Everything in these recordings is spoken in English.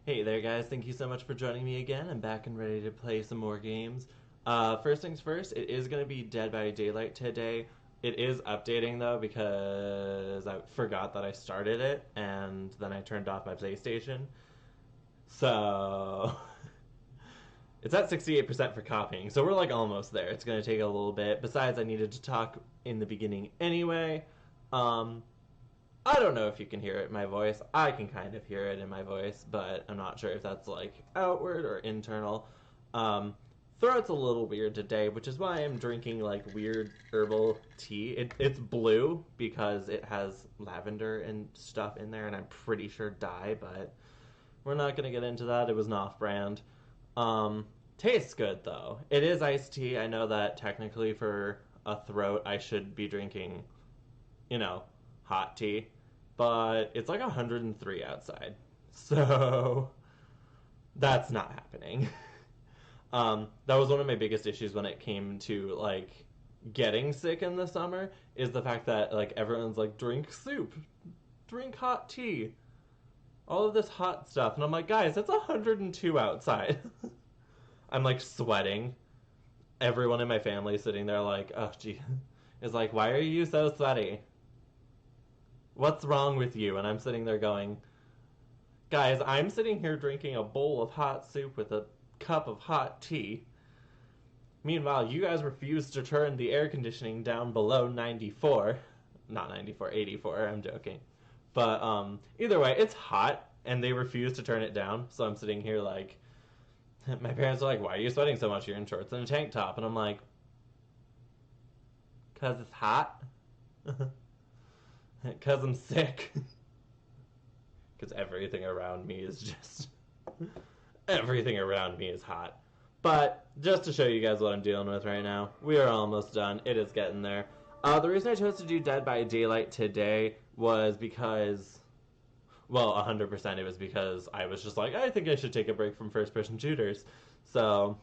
Hey there, guys. Thank you so much for joining me again. I'm back and ready to play some more games. First things first, it is going to be Dead by Daylight today. It is updating, though, because I forgot that I started it, and then I turned off my PlayStation. So, it's at 68% for copying, so we're like almost there. It's going to take a little bit. Besides, I needed to talk in the beginning anyway. I don't know if you can hear it in my voice. I can kind of hear it in my voice, but I'm not sure if that's like outward or internal. Throat's a little weird today, which is why I'm drinking like weird herbal tea. It's blue because it has lavender and stuff in there, and I'm pretty sure dye, but we're not going to get into that. It was an off-brand. Tastes good though. It is iced tea. I know that technically for a throat I should be drinking, hot tea, but it's like 103 outside. So that's not happening. That was one of my biggest issues when it came to like getting sick in the summer is the fact that like everyone's like drink soup, drink hot tea, all of this hot stuff, and I'm like, guys, it's 102 outside. I'm like sweating. Everyone in my family is sitting there like, oh gee, is like, why are you so sweaty? What's wrong with you? And I'm sitting there going, guys, I'm sitting here drinking a bowl of hot soup with a cup of hot tea. Meanwhile, you guys refuse to turn the air conditioning down below 94. Not 94, 84, I'm joking. But either way, it's hot, and they refuse to turn it down. So I'm sitting here like, my parents are like, why are you sweating so much? You're in shorts and a tank top. And I'm like, because it's hot. Because I'm sick. Because everything around me is just... everything around me is hot. But just to show you guys what I'm dealing with right now, we are almost done. It is getting there. The reason I chose to do Dead by Daylight today was because... well, 100% it was because I was just like, I think I should take a break from first-person shooters. So,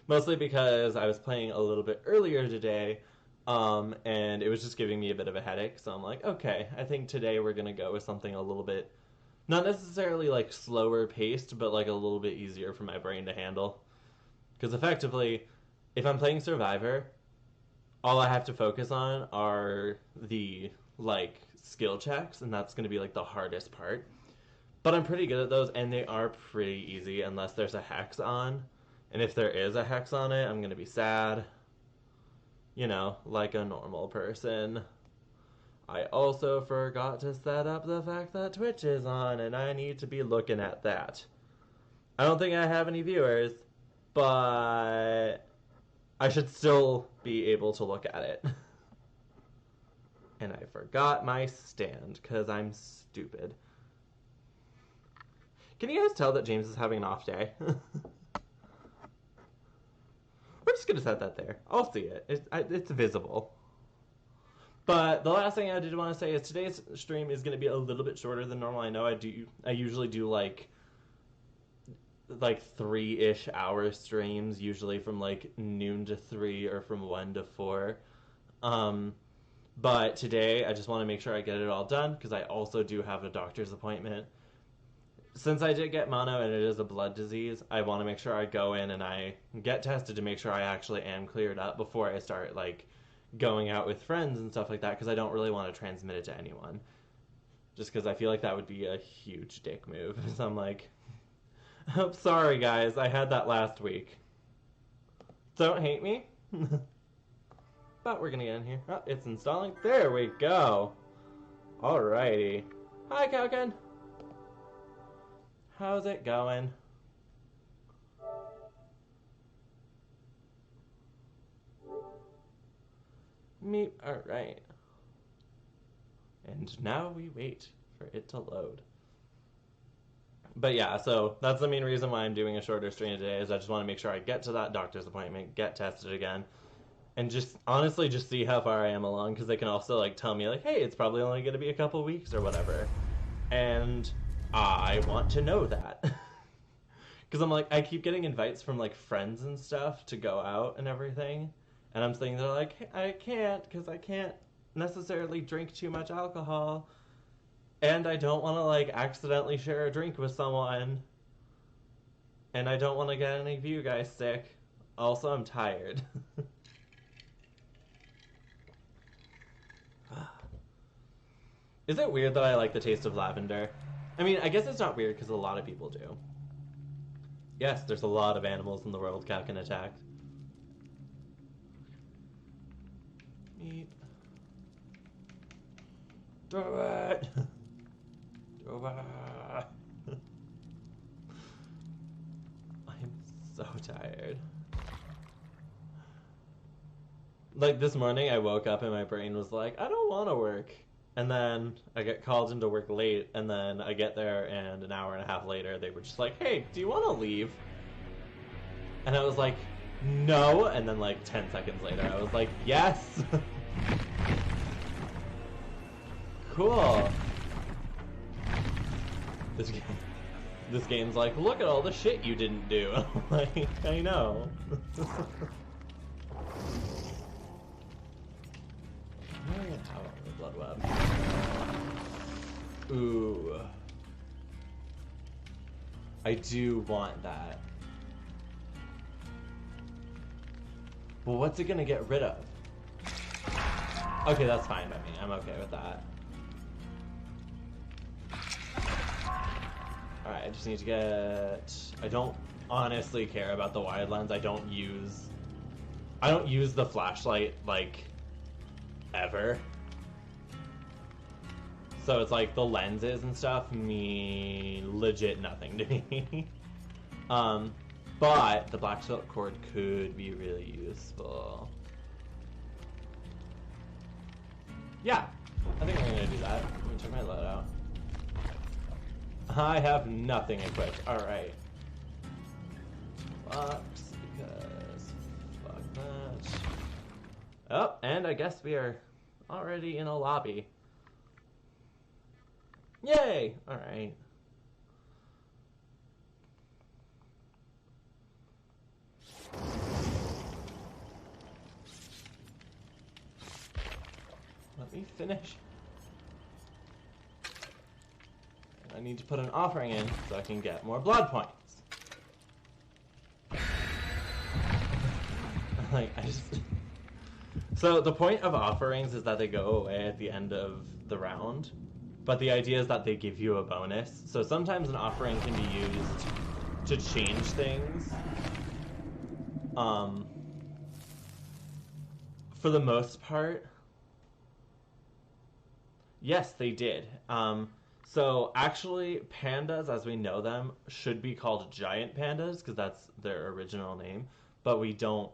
mostly because I was playing a little bit earlier today, and it was just giving me a bit of a headache. So I'm like, okay, I think today we're going to go with something a little bit, not necessarily like slower paced, but like a little bit easier for my brain to handle. Because effectively, if I'm playing Survivor, all I have to focus on are the like skill checks, and that's going to be like the hardest part. But I'm pretty good at those, and they are pretty easy unless there's a hex on. And if there is a hex on it, I'm going to be sad. Like a normal person. I also forgot to set up the fact that Twitch is on, and I need to be looking at that. I don't think I have any viewers, but I should still be able to look at it. And I forgot my stand, because I'm stupid. Can you guys tell that James is having an off day? We're just going to set that there. I'll see it. It's visible. But the last thing I did want to say is today's stream is going to be a little bit shorter than normal. I know I usually do like 3-ish hour streams, usually from like noon to 3 or from 1 to 4. But today I just want to make sure I get it all done because I also do have a doctor's appointment. Since I did get mono and it is a blood disease, I want to make sure I go in and I get tested to make sure I actually am cleared up before I start like going out with friends and stuff like that, because I don't really want to transmit it to anyone. Just because I feel like that would be a huge dick move. So I'm like, oh, sorry guys, I had that last week. Don't hate me. But we're gonna get in here. Oh, it's installing. There we go. Alrighty. Hi, Cowkin. How's it going? Meep. Alright. And now we wait for it to load. But yeah, so that's the main reason why I'm doing a shorter stream today, is I just want to make sure I get to that doctor's appointment, get tested again, and just honestly just see how far I am along, because they can also like tell me like, hey, it's probably only going to be a couple weeks or whatever. And I want to know that. Because I'm like, I keep getting invites from like friends and stuff to go out and everything. And I'm sitting there like, hey, I can't, because I can't necessarily drink too much alcohol. And I don't want to, like, accidentally share a drink with someone. And I don't want to get any of you guys sick. Also, I'm tired. Is it weird that I like the taste of lavender? I mean, I guess it's not weird because a lot of people do. Yes, there's a lot of animals in the world cat can attack. Meat. Do it! Do it! I'm so tired. Like, this morning I woke up and my brain was like, I don't want to work. And then I get called into work late, and then I get there, and an hour and a half later, they were just like, hey, do you want to leave? And I was like, no. And then, like, 10 seconds later, I was like, yes. Cool. This game's like, look at all the shit you didn't do. I'm like, I know. Blood web. Ooh. I do want that. Well, what's it gonna get rid of? Okay, that's fine by me. I'm okay with that. Alright, I just need to get... I don't honestly care about the wide lens. I don't use the flashlight, like, ever. So it's like the lenses and stuff mean legit nothing to me. But the black silk cord could be really useful. Yeah, I think I'm gonna do that. Let me check my load out. I have nothing equipped. Alright. Box, because fuck that. Oh, and I guess we are already in a lobby. Yay! Alright. Let me finish. I need to put an offering in so I can get more blood points. Like, I just... So the point of offerings is that they go away at the end of the round. But the idea is that they give you a bonus. So sometimes an offering can be used to change things. For the most part, yes, they did. So actually, pandas, as we know them, should be called giant pandas because that's their original name. But we don't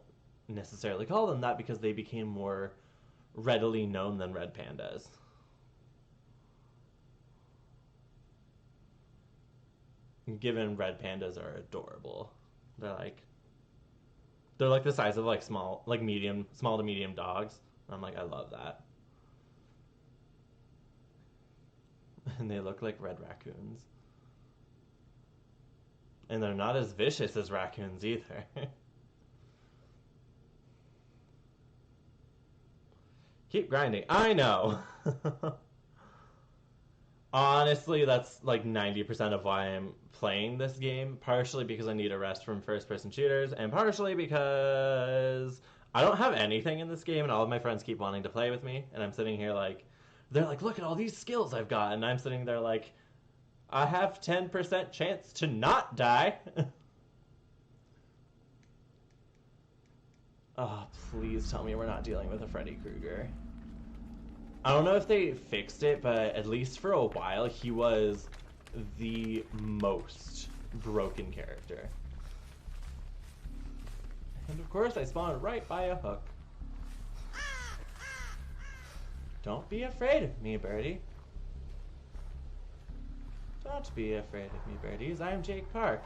necessarily call them that because they became more readily known than red pandas. Given red pandas are adorable. They're like the size of like small to medium dogs. I'm like, I love that. And they look like red raccoons. And they're not as vicious as raccoons either. Keep grinding. I know. Honestly, that's like 90% of why I'm playing this game. Partially because I need a rest from first-person shooters, and partially because I don't have anything in this game, and all of my friends keep wanting to play with me, and I'm sitting here like, they're like, look at all these skills I've got, and I'm sitting there like, I have 10% chance to not die. Oh, please tell me we're not dealing with a Freddy Krueger. I don't know if they fixed it, but at least for a while, he was the most broken character. And of course, I spawned right by a hook. Don't be afraid of me, birdie. Don't be afraid of me, birdies. I'm Jake Park.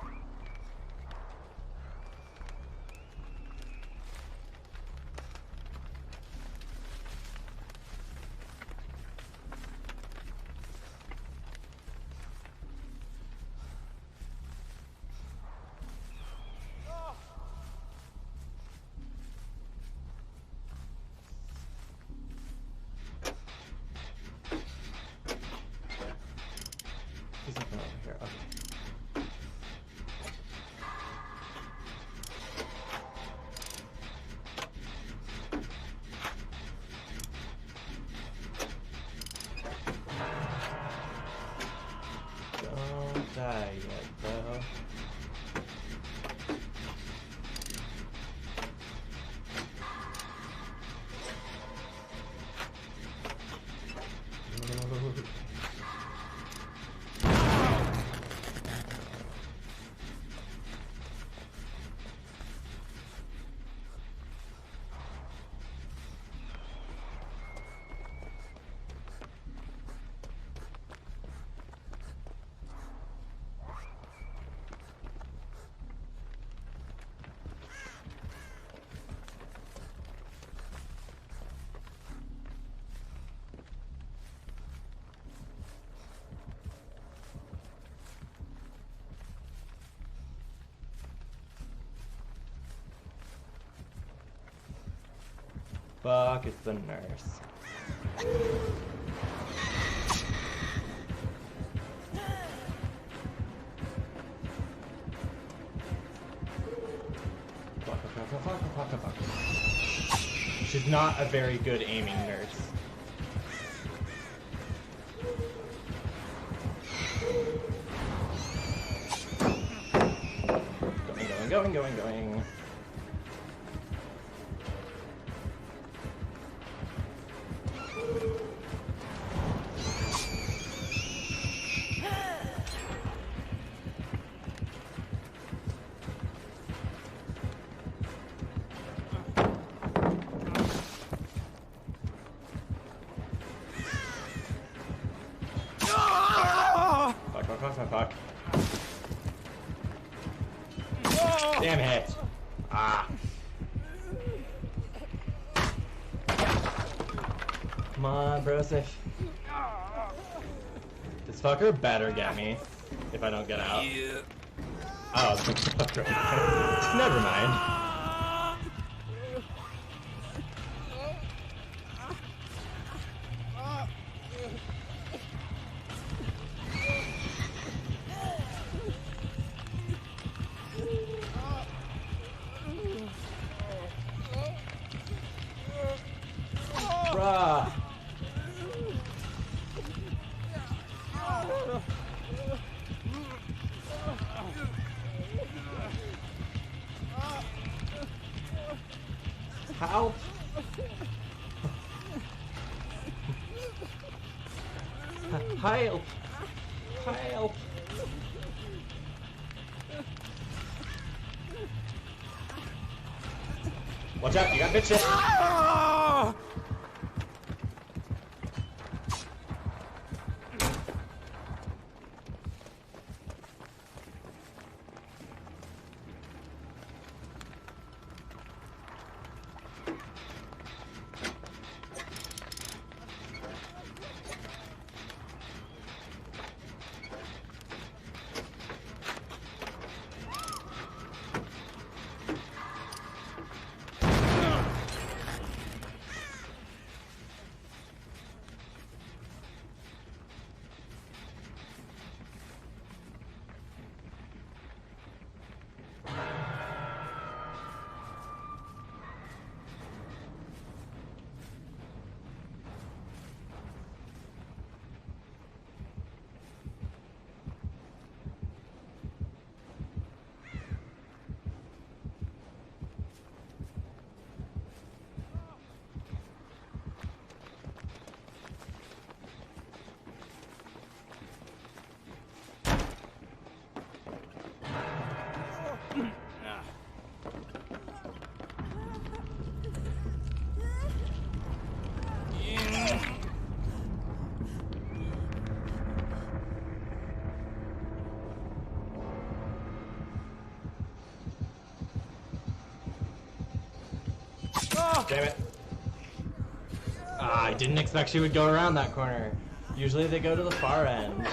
die yet, though. Fuck, it's the nurse. Fuck. She's not a very good aiming nurse. Going. Fuck. Damn it. Ah. Come on, bro, safe. This fucker better get me if I don't get out. Yeah. Oh, the fucker. Never mind. Bruh. Help! Help! Help! Watch out, you got bitches! Damn it. Ah, I didn't expect she would go around that corner. Usually they go to the far end.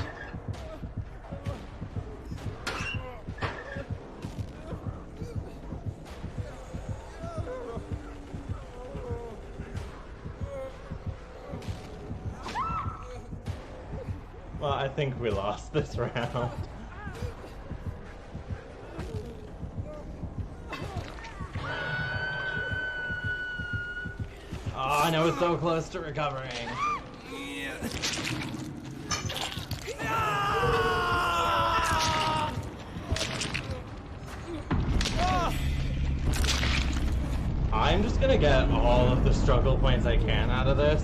Well, I think we lost this round. Oh, and I was so close to recovering. Yeah. gonna get all of the struggle points I can out of this.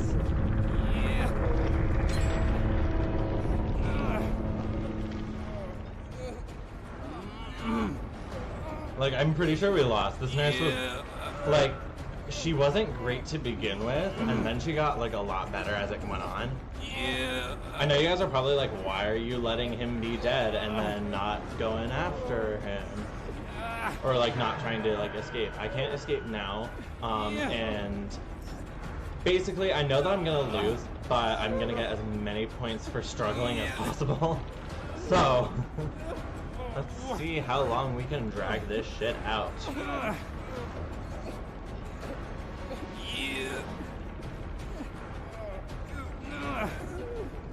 Like, I'm pretty sure we lost. This nurse was, like, she wasn't great to begin with, and then she got, like, a lot better as it went on. I know you guys are probably like, why are you letting him be dead and then not going after him? Or, like, not trying to, like, escape. I can't escape now, and basically, I know that I'm gonna lose, but I'm gonna get as many points for struggling as possible. So... let's see how long we can drag this shit out.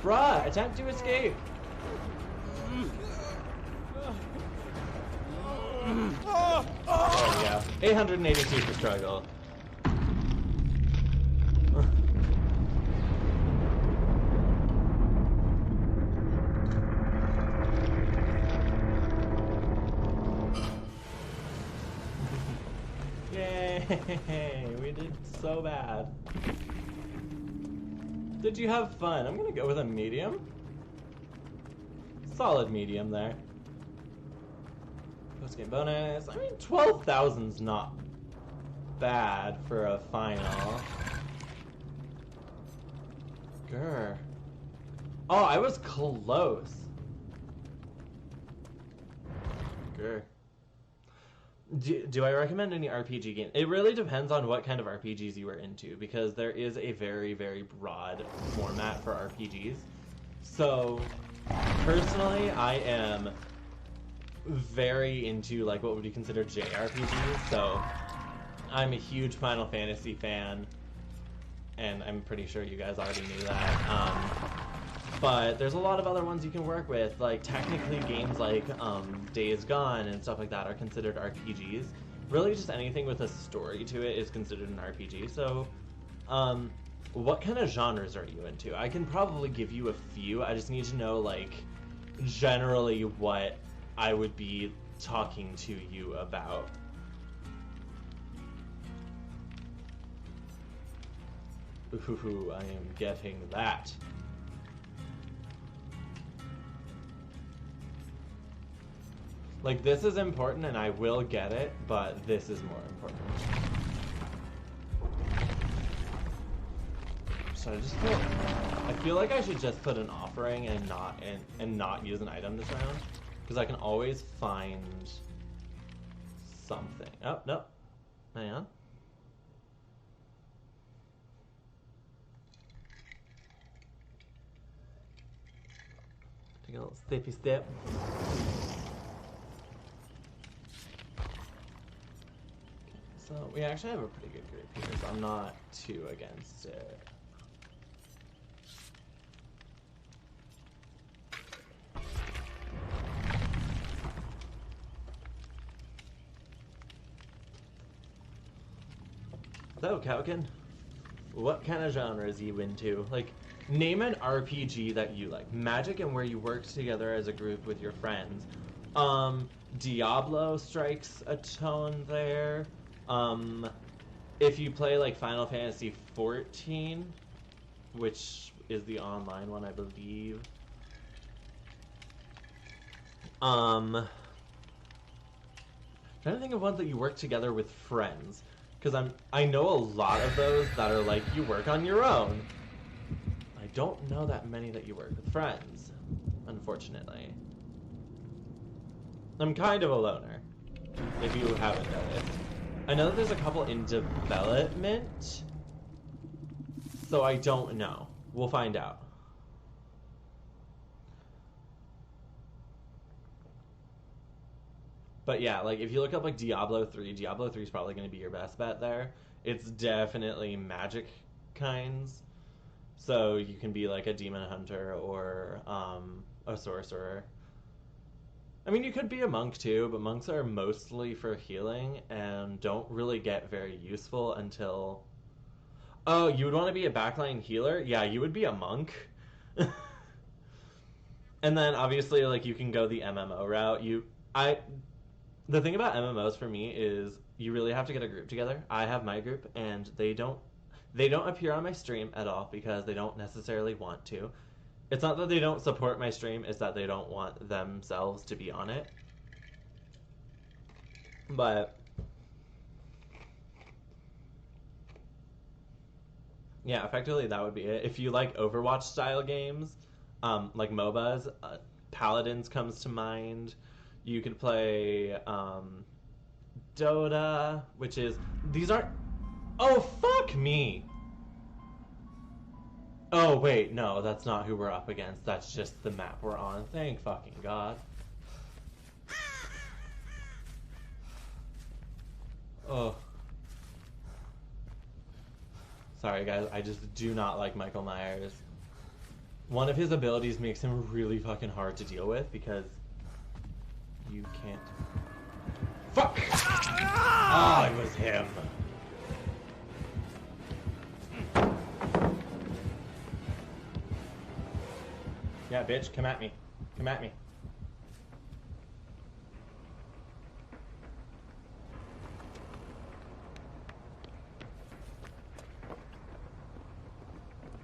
Bruh, attempt to escape! There we go. 882 for struggle. Yay! We did so bad. Did you have fun? I'm gonna go with a medium. Solid medium there. Post game bonus. I mean, 12,000's not bad for a final. Grr. Oh, I was close. Grr. Do I recommend any RPG game? It really depends on what kind of RPGs you are into, because there is a very, very broad format for RPGs. So, personally, I am very into, like, what would you consider JRPGs, so I'm a huge Final Fantasy fan, and I'm pretty sure you guys already knew that. But there's a lot of other ones you can work with, like technically games like Days Gone and stuff like that are considered RPGs. Really just anything with a story to it is considered an RPG. So what kind of genres are you into? I can probably give you a few. I just need to know, like, generally what I would be talking to you about. Ooh, I am getting that. Like, this is important and I will get it, but this is more important. Should I just put... I feel like I should just put an offering and not use an item this round, because I can always find something. Oh, no. Hang on. Take a little steppy step. So we actually have a pretty good group here, so I'm not too against it. So, Kaukin, what kind of genres are you into? Like, name an RPG that you like. Magic and where you worked together as a group with your friends. Diablo strikes a tone there. If you play like Final Fantasy 14, which is the online one, I believe. Trying to think of ones that you work together with friends, because I know a lot of those that are like you work on your own. I don't know that many that you work with friends, unfortunately. I'm kind of a loner, if you haven't noticed. I know that there's a couple in development, so I don't know. We'll find out. But yeah, like, if you look up like Diablo 3 is probably going to be your best bet there. It's definitely magic kinds, so you can be like a demon hunter or a sorcerer. I mean, you could be a monk too, but monks are mostly for healing and don't really get very useful until... Oh, you would want to be a backline healer? Yeah, you would be a monk. And then obviously, like, you can go the MMO route. The thing about MMOs for me is you really have to get a group together. I have my group, and they don't appear on my stream at all because they don't necessarily want to. It's not that they don't support my stream, it's that they don't want themselves to be on it. But yeah, effectively that would be it. If you like Overwatch style games, like MOBAs, Paladins comes to mind. You could play Dota, which is, these aren't, oh fuck me! Oh wait, no, that's not who we're up against, that's just the map we're on. Thank fucking God. Oh. Sorry guys, I just do not like Michael Myers. One of his abilities makes him really fucking hard to deal with because you can't... Fuck! Oh, it was him. Yeah, bitch, come at me. Come at me.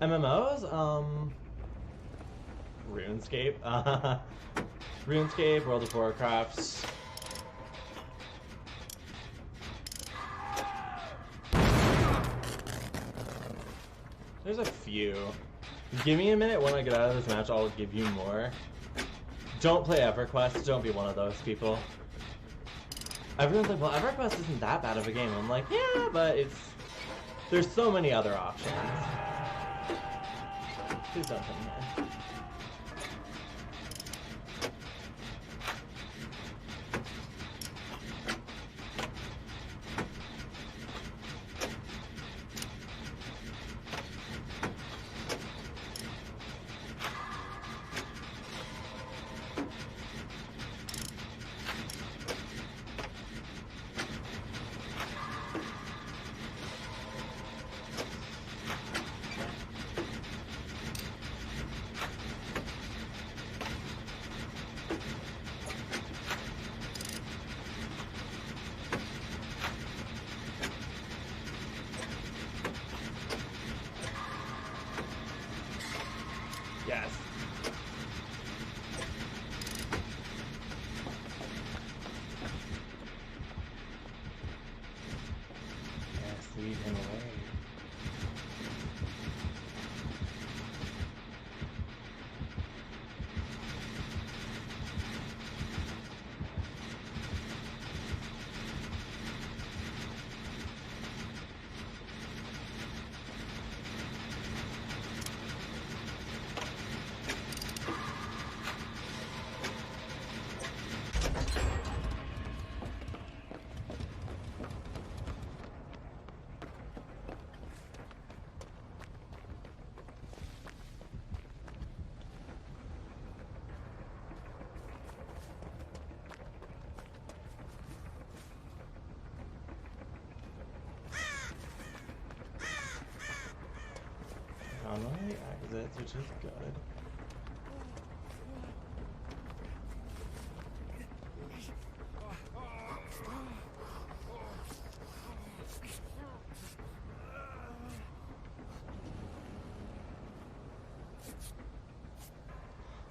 MMOs? RuneScape. RuneScape, World of Warcraft. There's a few. Give me a minute when I get out of this match, I'll give you more. Don't play EverQuest, don't be one of those people. Everyone's like, well, EverQuest isn't that bad of a game. I'm like, yeah, but there's so many other options. Please don't come here. Yes. Yes, lead him away. On one of the exits, which is good.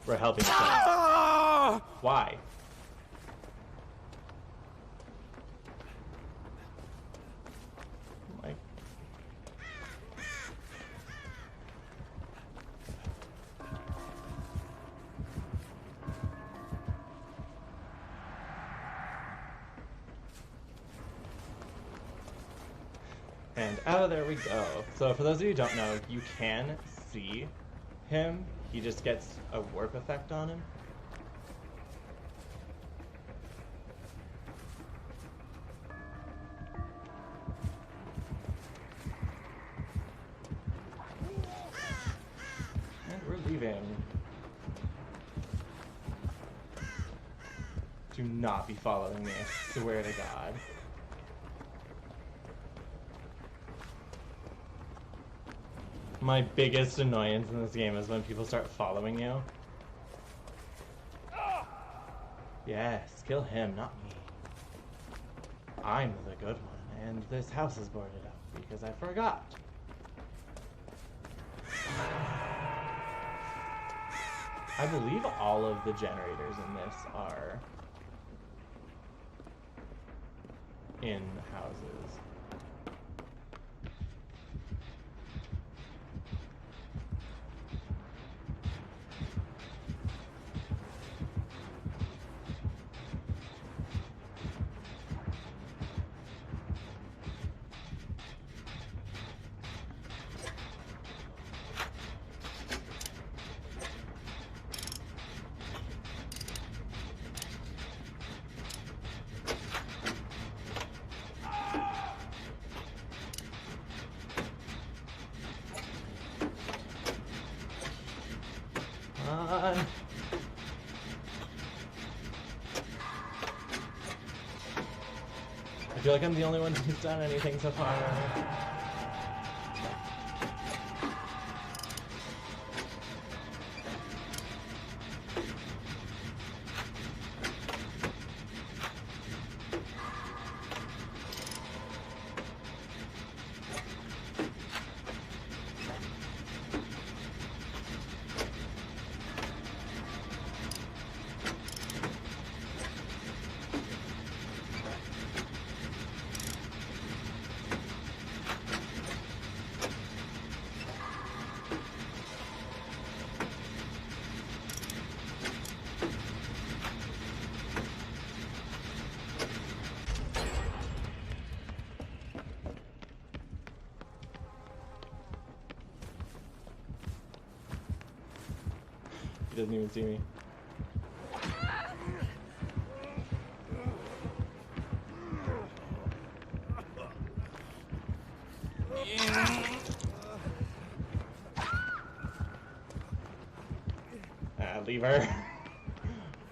We're helping. Why? Like. And there we go. So for those of you who don't know, you can see him. He just gets a warp effect on him. And we're leaving. Do not be following me, I swear to God. My biggest annoyance in this game is when people start following you. Yes, kill him, not me. I'm the good one, and this house is boarded up because I forgot. I believe all of the generators in this are in houses. I feel like I'm the only one who's done anything so far. He doesn't even see me. Leave her.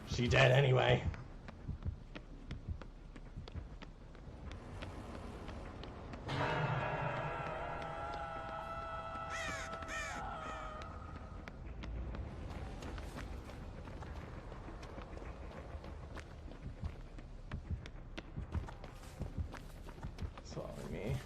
She dead anyway. Swallowing me.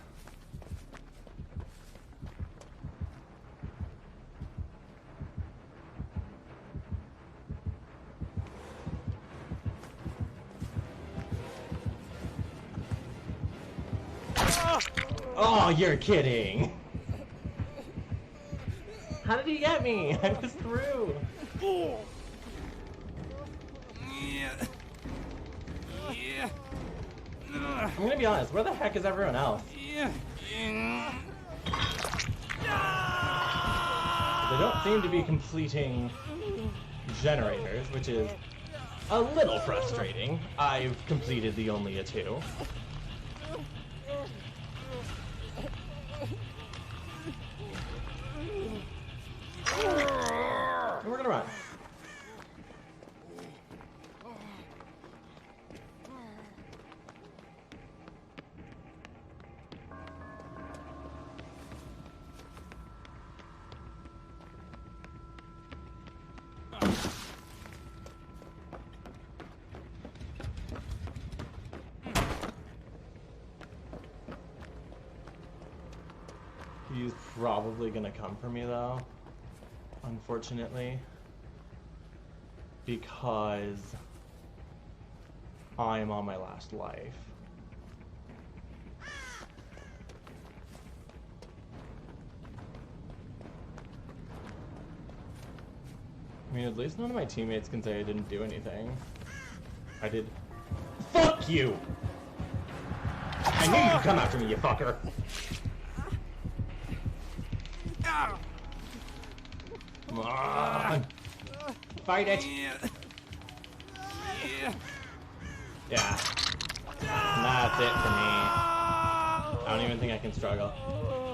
Oh, you're kidding. How did he get me? I was through. I'm gonna be honest, where the heck is everyone else? They don't seem to be completing generators, which is a little frustrating. I've completed the only two. And we're gonna run. He's probably gonna come for me though, unfortunately, because I'm on my last life. I mean, at least none of my teammates can say I didn't do anything. I did. Fuck you! I knew you'd come after me, you fucker! Come on! Fight it! Yeah. That's it for me. I don't even think I can struggle.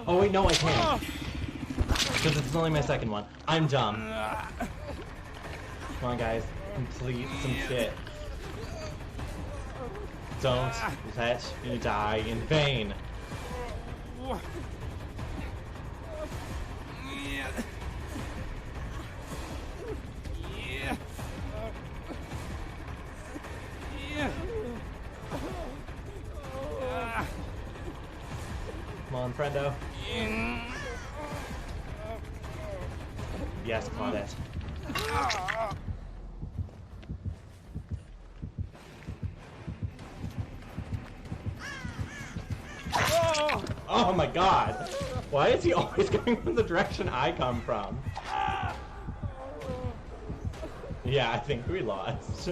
Oh wait, no I can't. Because it's only my second one. I'm dumb. Come on guys, complete some shit. Don't let me die in vain. friendo. Yes, Claudette. Oh my god! Why is he always going from the direction I come from? Yeah, I think we lost.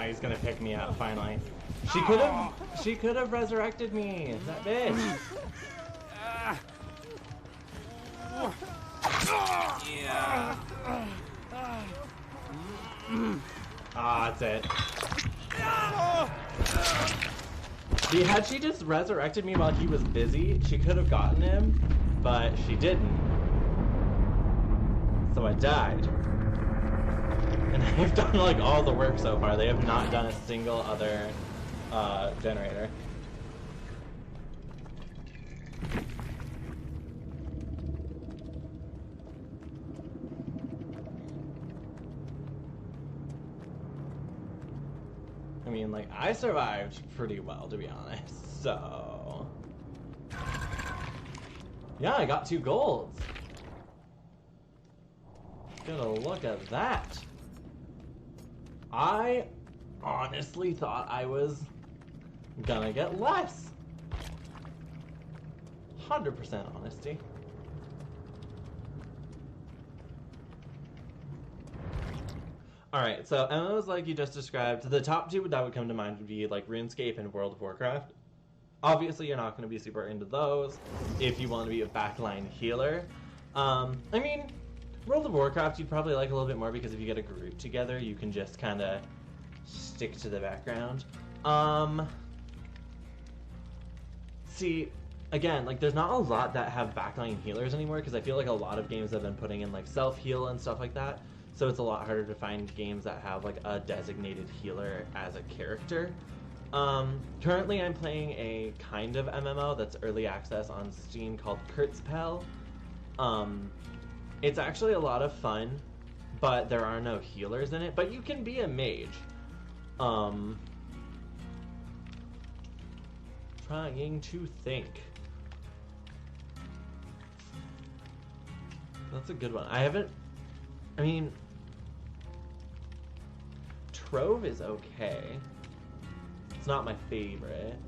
He's gonna pick me up finally. She could have resurrected me, that bitch. Ah, that's it. See, had she just resurrected me while he was busy, she could have gotten him, but she didn't. So I died. And I've done like all the work so far. They have not done a single other generator. I mean, like, I survived pretty well, to be honest, so... Yeah, I got 2 golds. Get a look at that. I honestly thought I was gonna get less. 100% honesty. Alright, so MMOs like you just described, the top 2 that would come to mind would be like RuneScape and World of Warcraft. Obviously, you're not going to be super into those if you want to be a backline healer. I mean, World of Warcraft you'd probably like a little bit more because if you get a group together, you can just kind of stick to the background. See, again, like there's not a lot that have backline healers anymore because I feel like a lot of games have been putting in like self-heal and stuff like that. So it's a lot harder to find games that have like a designated healer as a character. Currently I'm playing a kind of MMO that's early access on Steam called Kurtzpel. It's actually a lot of fun, but there are no healers in it, but you can be a mage. Trying to think. That's a good one. I mean, Trove is okay. It's not my favorite.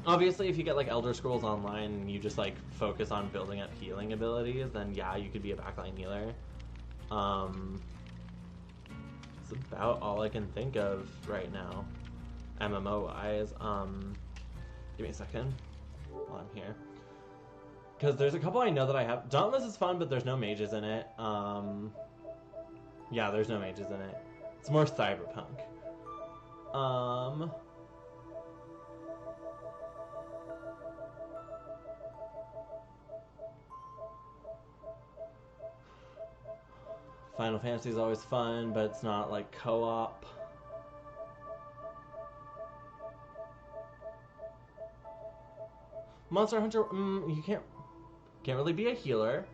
Obviously, if you get like Elder Scrolls Online and you just like focus on building up healing abilities, then yeah, you could be a backline healer. It's about all I can think of right now, MMO-wise. Give me a second while I'm here. Because there's a couple I know that I have. Dauntless is fun, but there's no mages in it. Yeah, there's no mages in it. It's more cyberpunk. Final Fantasy is always fun, but it's not like co-op. Monster Hunter, you can't really be a healer.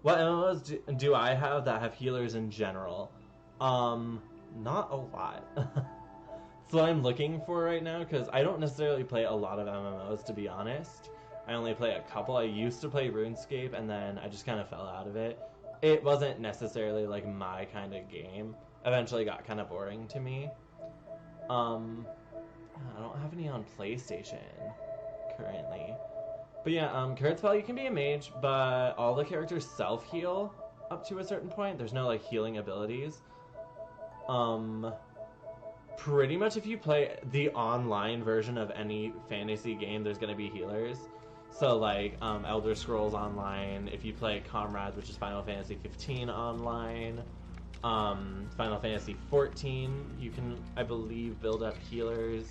What MMOs do I have that have healers in general? Not a lot. That's what I'm looking for right now, because I don't necessarily play a lot of MMOs, to be honest. I only play a couple. I used to play RuneScape, and then I just kind of fell out of it. It wasn't necessarily, like, my kind of game. Eventually got kind of boring to me. I don't have any on PlayStation currently. But yeah, Kurtzpel, you can be a mage, but all the characters self-heal up to a certain point. There's no, like, healing abilities. pretty much if you play the online version of any fantasy game, there's going to be healers. So like Elder Scrolls Online, if you play Comrades, which is Final Fantasy 15 online, Final Fantasy 14, you can, I believe, build up healers.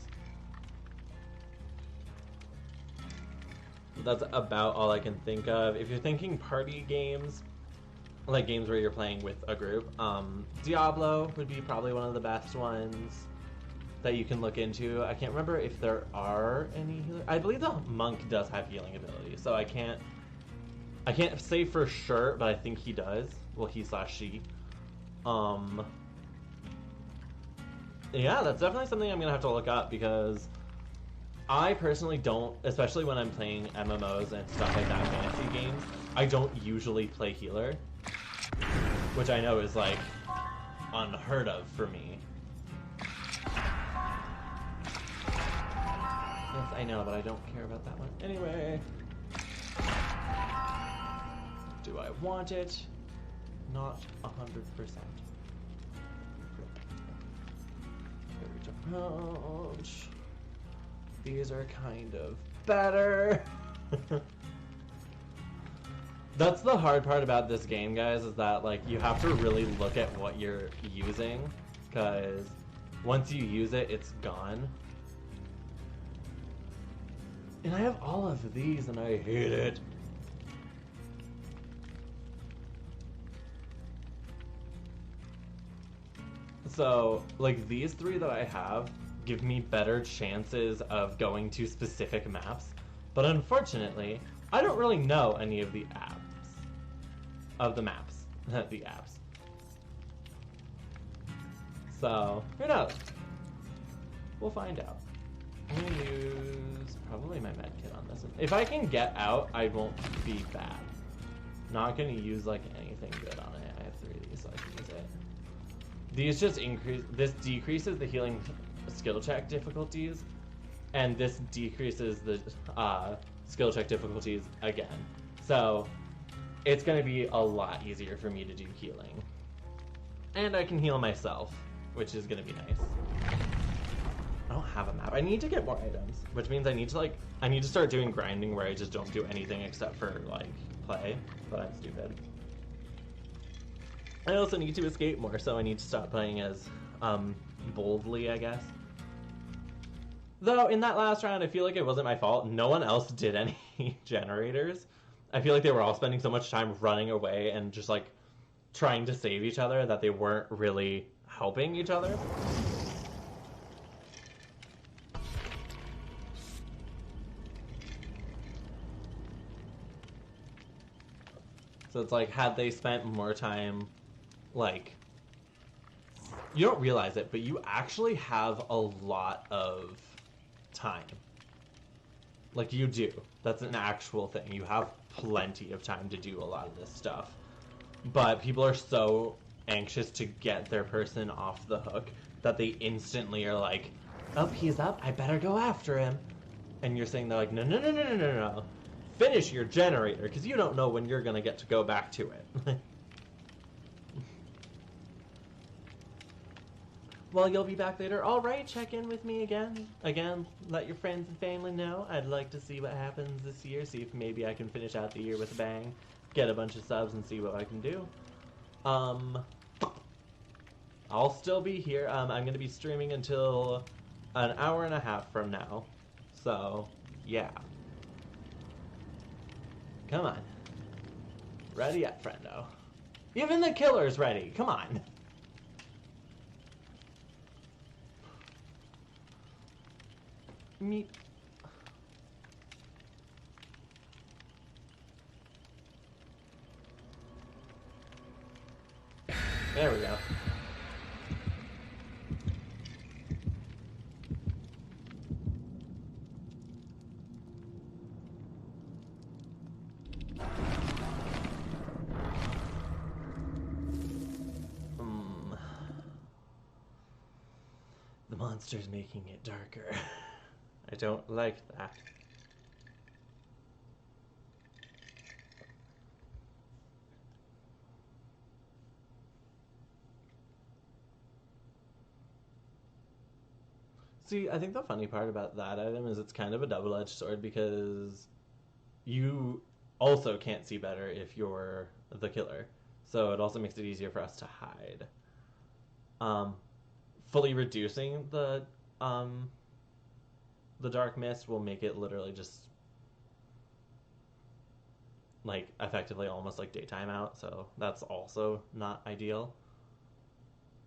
That's about all I can think of. If you're thinking party games, like games where you're playing with a group, Diablo would be probably one of the best ones that you can look into. I can't remember if there are any healers. I believe the monk does have healing ability, so I can't say for sure, but I think he does. Well, he/she. Yeah, that's definitely something I'm gonna have to look up, because I personally don't, especially when I'm playing MMOs and stuff like that, fantasy games, I don't usually play healer, which I know is like unheard of for me. Yes, I know, but I don't care about that one. Anyway. Do I want it? Not 100%. Approach. These are kind of better. That's the hard part about this game, guys, is that like you have to really look at what you're using, because once you use it, it's gone. And I have all of these and I hate it. So, like, these three that I have give me better chances of going to specific maps, but unfortunately, I don't really know any of the apps. Of the maps. The apps. So, who knows? We'll find out. I'm gonna use probably my med kit on this one. If I can get out, I won't be bad. Not gonna use like anything good on it. I have 3 of these, so I can use it. These just this decreases the healing skill check difficulties, and this decreases the skill check difficulties again. So it's gonna be a lot easier for me to do healing. And I can heal myself, which is gonna be nice. I don't have a map. I need to get more items, which means I need to start doing grinding where I just don't do anything except for like play, but I'm stupid. I also need to escape more, so I need to stop playing as boldly, I guess. Though in that last round, I feel like it wasn't my fault. No one else did any generators. I feel like they were all spending so much time running away and just like trying to save each other that they weren't really helping each other. So it's like, had they spent more time, like, you don't realize it, but you actually have a lot of time. Like, you do. That's an actual thing. You have plenty of time to do a lot of this stuff. But people are so anxious to get their person off the hook that they instantly are like, oh, he's up, I better go after him. And you're saying, they're like, no, no, no, no, no, no, no. Finish your generator, because you don't know when you're going to get to go back to it. Well, you'll be back later. All right, check in with me again. Again, let your friends and family know. I'd like to see what happens this year, see if maybe I can finish out the year with a bang, get a bunch of subs, and see what I can do. I'll still be here. I'm going to be streaming until an hour and a half from now. So, yeah. Come on. Ready up, friendo. Even the killer's ready. Come on. Meet. There we go. The monster's making it darker. I don't like that. See, I think the funny part about that item is it's kind of a double-edged sword because you also can't see better if you're the killer. So it also makes it easier for us to hide. Fully reducing the dark mist will make it literally just like effectively almost like daytime out, so that's also not ideal.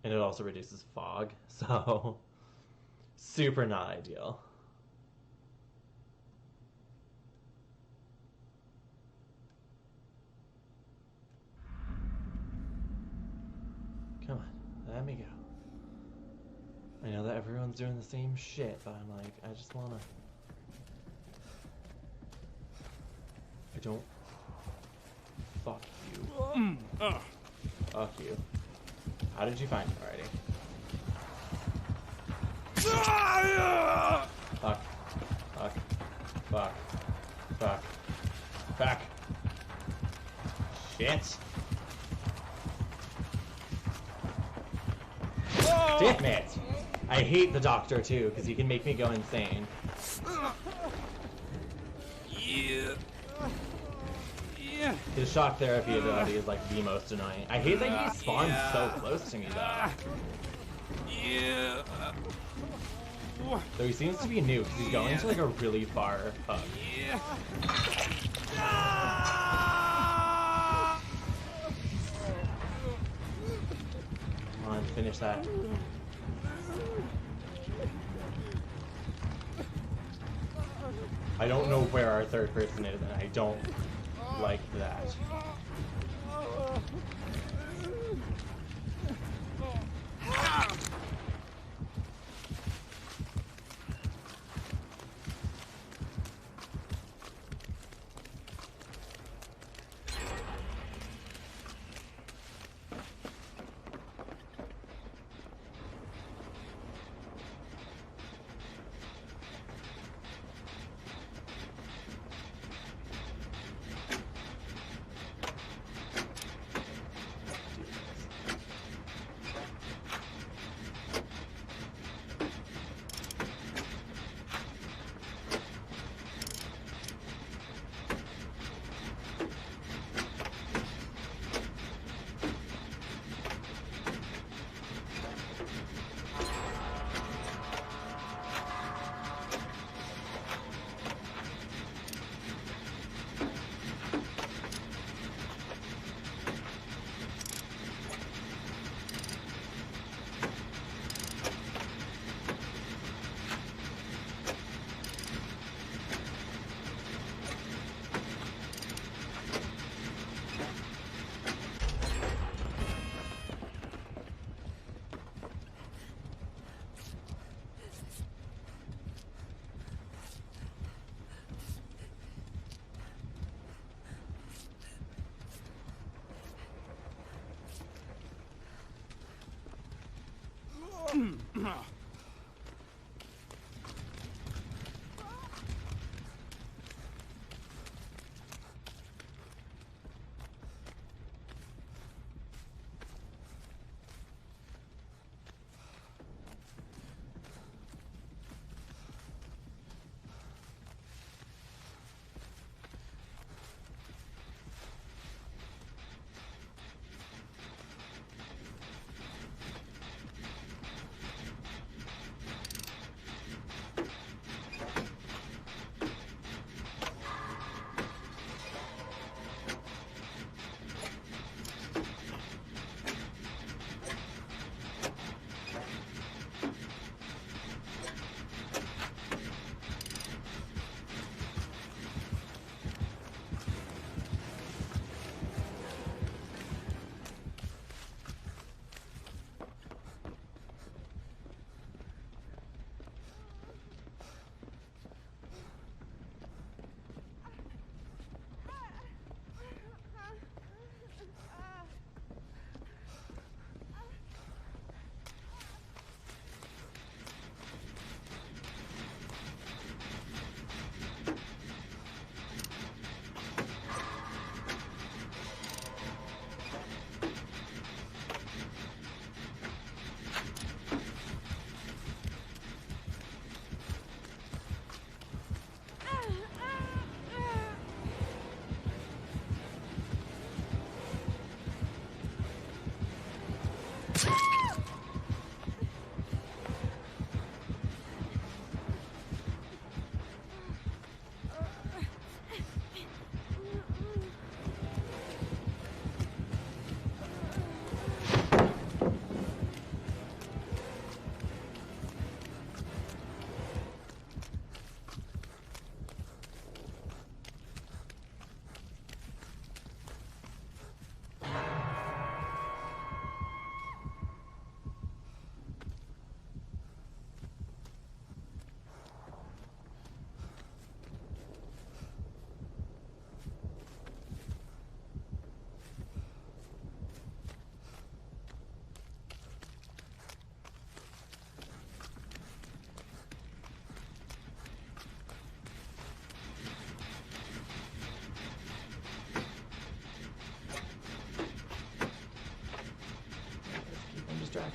And it also reduces fog, so super not ideal. Come on, let me go. I know that everyone's doing the same shit, but I'm like, I just wanna... I don't... Fuck you. Fuck you. How did you find it already? Fuck. Fuck. Fuck. Fuck. Fuck. Shit. Damn it! I hate the doctor too, because he can make me go insane. Yeah. His shock therapy ability is like the most annoying. I hate that he spawns so close to me though. Yeah. Though he seems to be new because he's going to like a really far hub. Yeah. Come on, finish that. I don't know where our third person is, and I don't like that.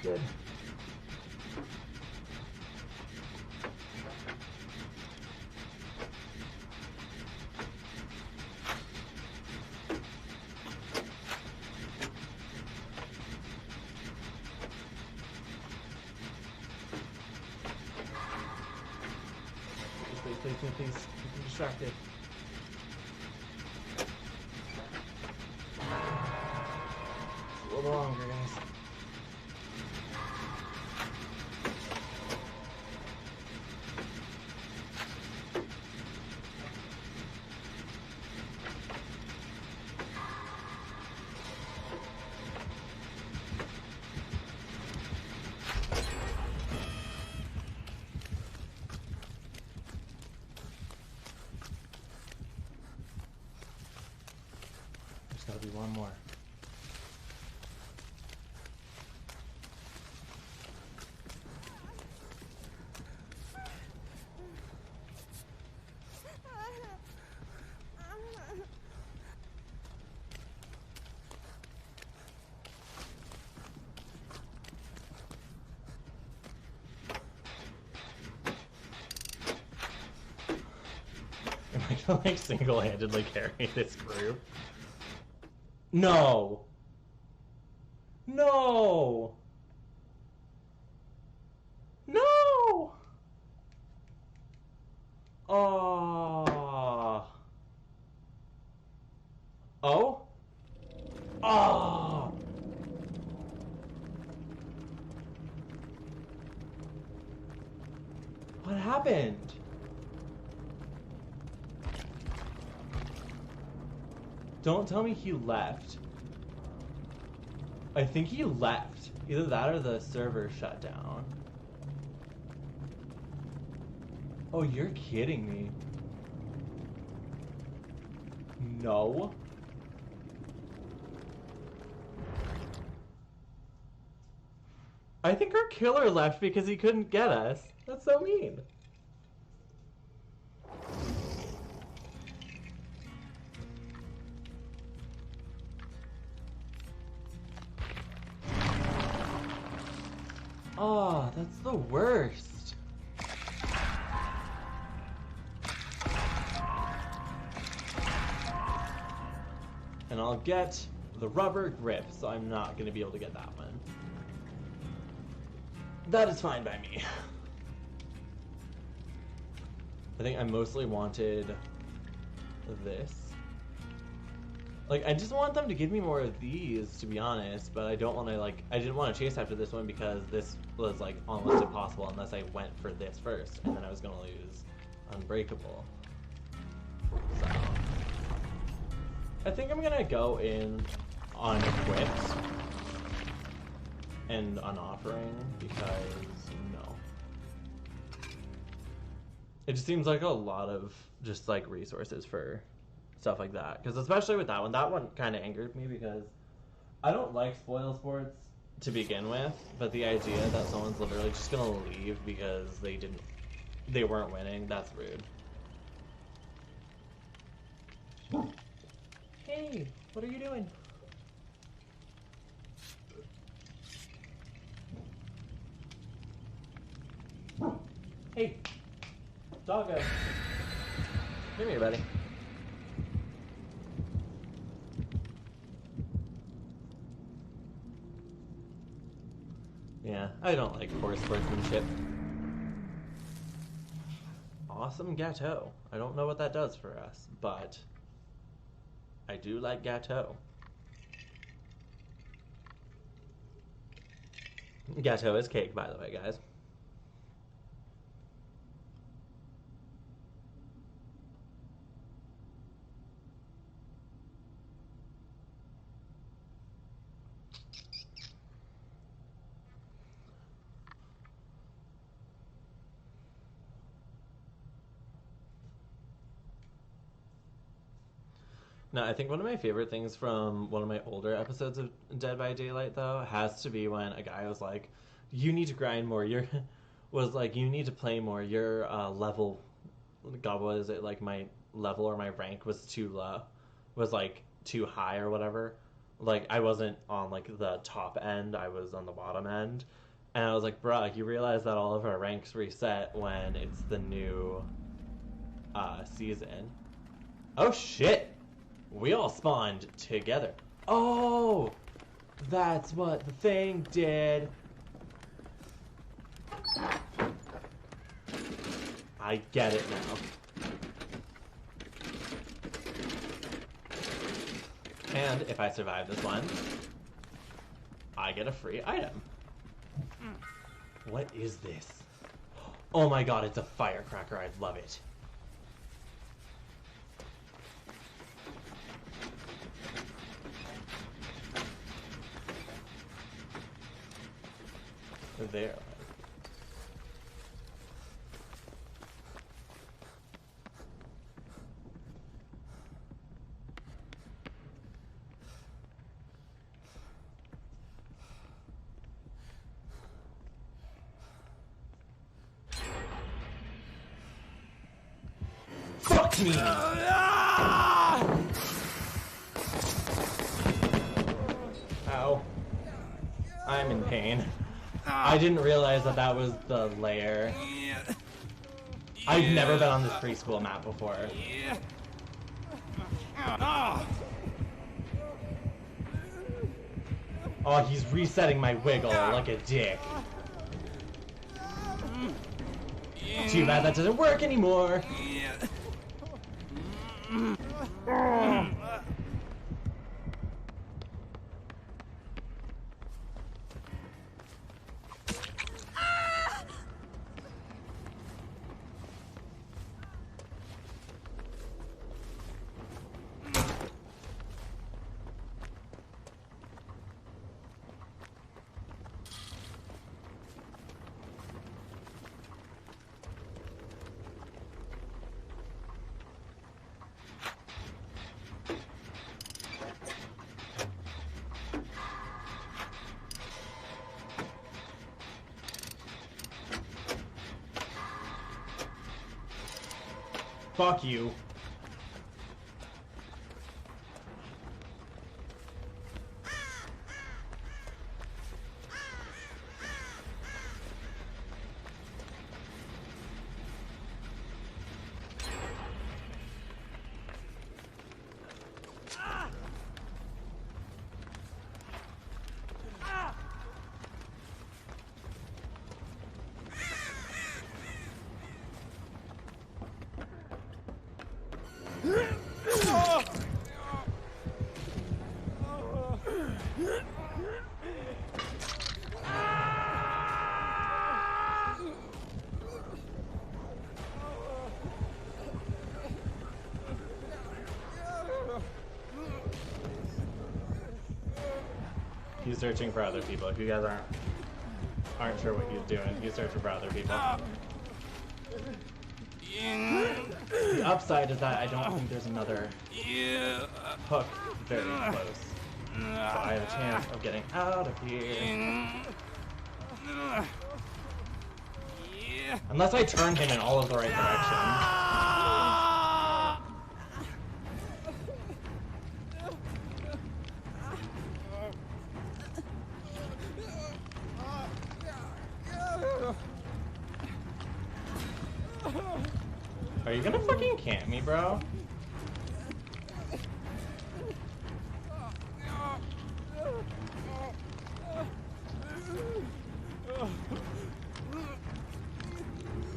distracted. Please. I'm distracted. It's a little longer, guys. There's gotta be one more. Am I gonna like single-handedly carry this group? No! No! No! Oh. Oh? Oh. What happened? Don't tell me he left. I think he left. Either that or the server shut down. Oh, you're kidding me. No. I think our killer left because he couldn't get us. That's so mean. Oh, that's the worst. And I'll get the rubber grip, so I'm not going to be able to get that one. That is fine by me. I think I mostly wanted this. Like, I just want them to give me more of these, to be honest, but I don't want to, like, I didn't want to chase after this one because this was, like, almost impossible unless I went for this first, and then I was going to lose Unbreakable. So, I think I'm going to go in on Equipped and on Offering because, no. It just seems like a lot of just, like, resources for stuff like that, because especially with that one kind of angered me because I don't like spoil sports to begin with, but the idea that someone's literally just gonna leave because they weren't winning, that's rude. Hey, what are you doing? Hey, doggo, come here, buddy. Yeah, I don't like poor sportsmanship. Awesome gâteau. I don't know what that does for us, but I do like gâteau. Gâteau is cake, by the way, guys. No, I think one of my favorite things from one of my older episodes of Dead by Daylight, though, has to be when a guy was like, "You need to grind more. You need to play more. Your level, God, what is it? Like my level or my rank was too low, was like too high or whatever." Like, I wasn't on, like, the top end. I was on the bottom end. And I was like, bruh, you realize that all of our ranks reset when it's the new season. Oh, shit! We all spawned together. Oh! That's what the thing did. I get it now. And if I survive this one, I get a free item. What is this? Oh my god, it's a firecracker. I love it. There. Fuck me! Ow. I'm in pain. I didn't realize that that was the lair. I've never been on this preschool map before. Oh, he's resetting my wiggle like a dick. Too bad that doesn't work anymore. Fuck you. He's searching for other people. If you guys aren't sure what he's doing, he's searching for other people. The upside is that I don't think there's another hook very close. So I have a chance of getting out of here. Unless I turn him in all of the right directions. Are you gonna fucking camp me, bro?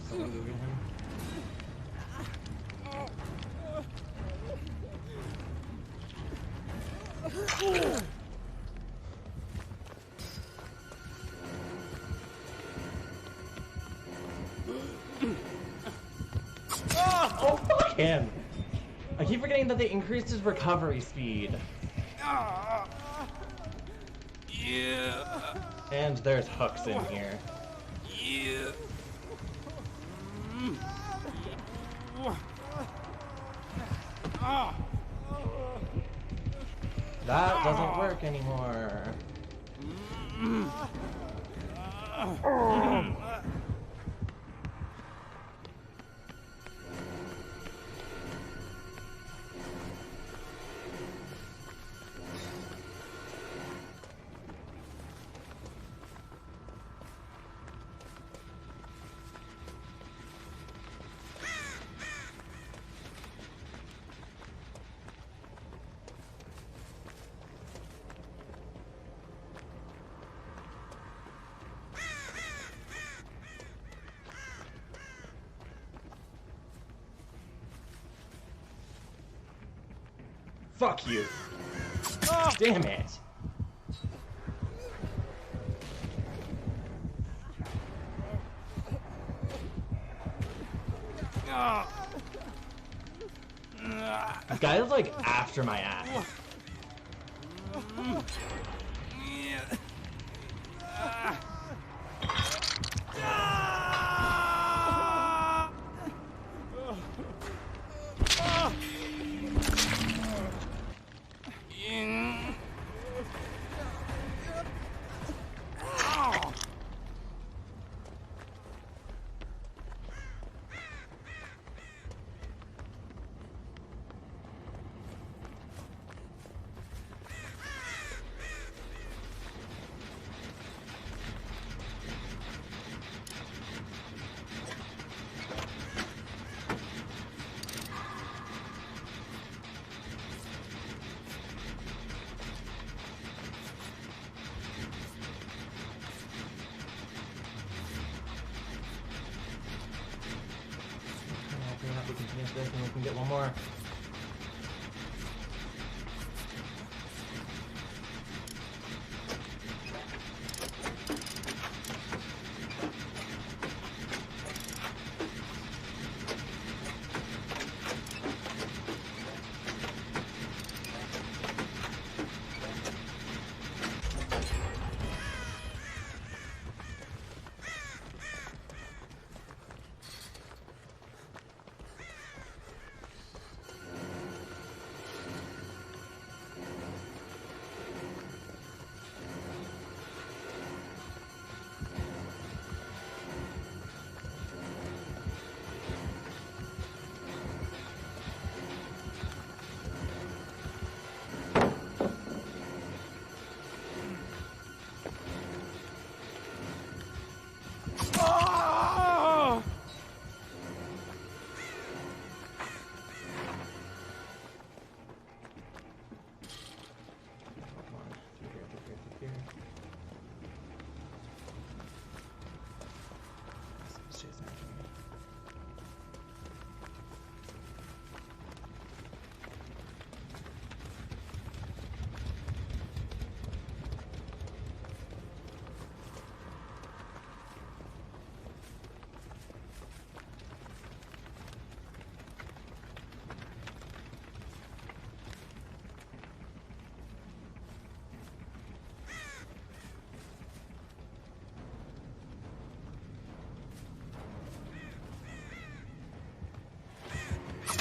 Someone moving him? Oh, fuck him! I keep forgetting that they increased his recovery speed. And there's hooks in here. That doesn't work anymore. Fuck you. Damn it. This guy is like after my ass. We can finish this and we can get one more.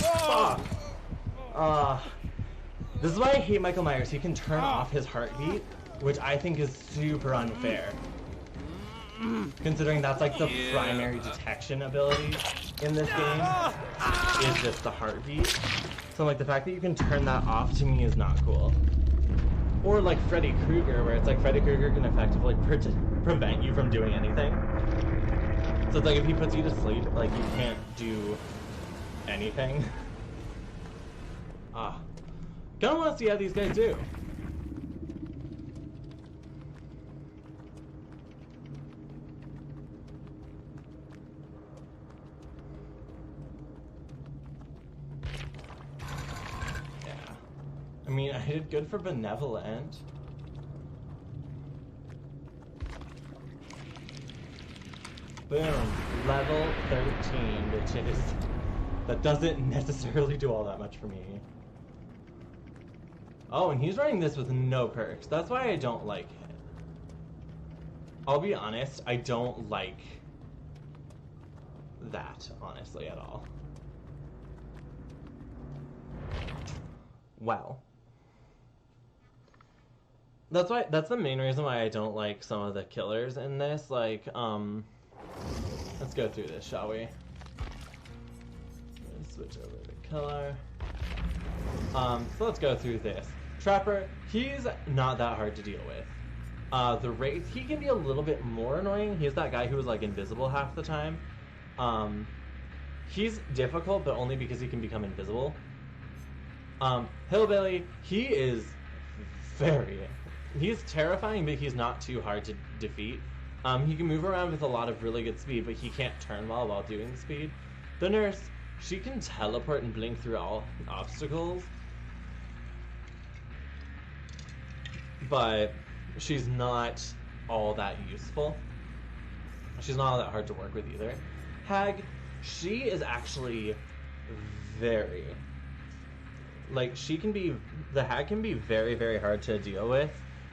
Fuck! This is why I hate Michael Myers. He can turn off his heartbeat, which I think is super unfair. Considering that's like the primary detection ability in this game, is just the heartbeat. So like the fact that you can turn that off to me is not cool. Or like Freddy Krueger, where it's like Freddy Krueger can effectively prevent you from doing anything. So it's like if he puts you to sleep, like you can't do anything. Kinda wanna see how these guys do. Yeah. I mean, I did good for Benevolent. Boom. Level 13, bitches. That doesn't necessarily do all that much for me. Oh, and he's running this with no perks. That's why I don't like it. I'll be honest, I don't like that, honestly, at all. Well. That's the main reason why I don't like some of the killers in this. Like, let's go through this, shall we? Switch over to killer. So let's go through this. Trapper, he's not that hard to deal with. The Wraith, he can be a little bit more annoying. He's that guy who was like invisible half the time. He's difficult, but only because he can become invisible. Hillbilly, he's terrifying, but he's not too hard to defeat. He can move around with a lot of really good speed, but he can't turn well while doing speed. The Nurse, she can teleport and blink through all obstacles. but she's not all that useful. She's not all that hard to work with either. Hag, she is actually very... Like, the Hag can be very, very hard to deal with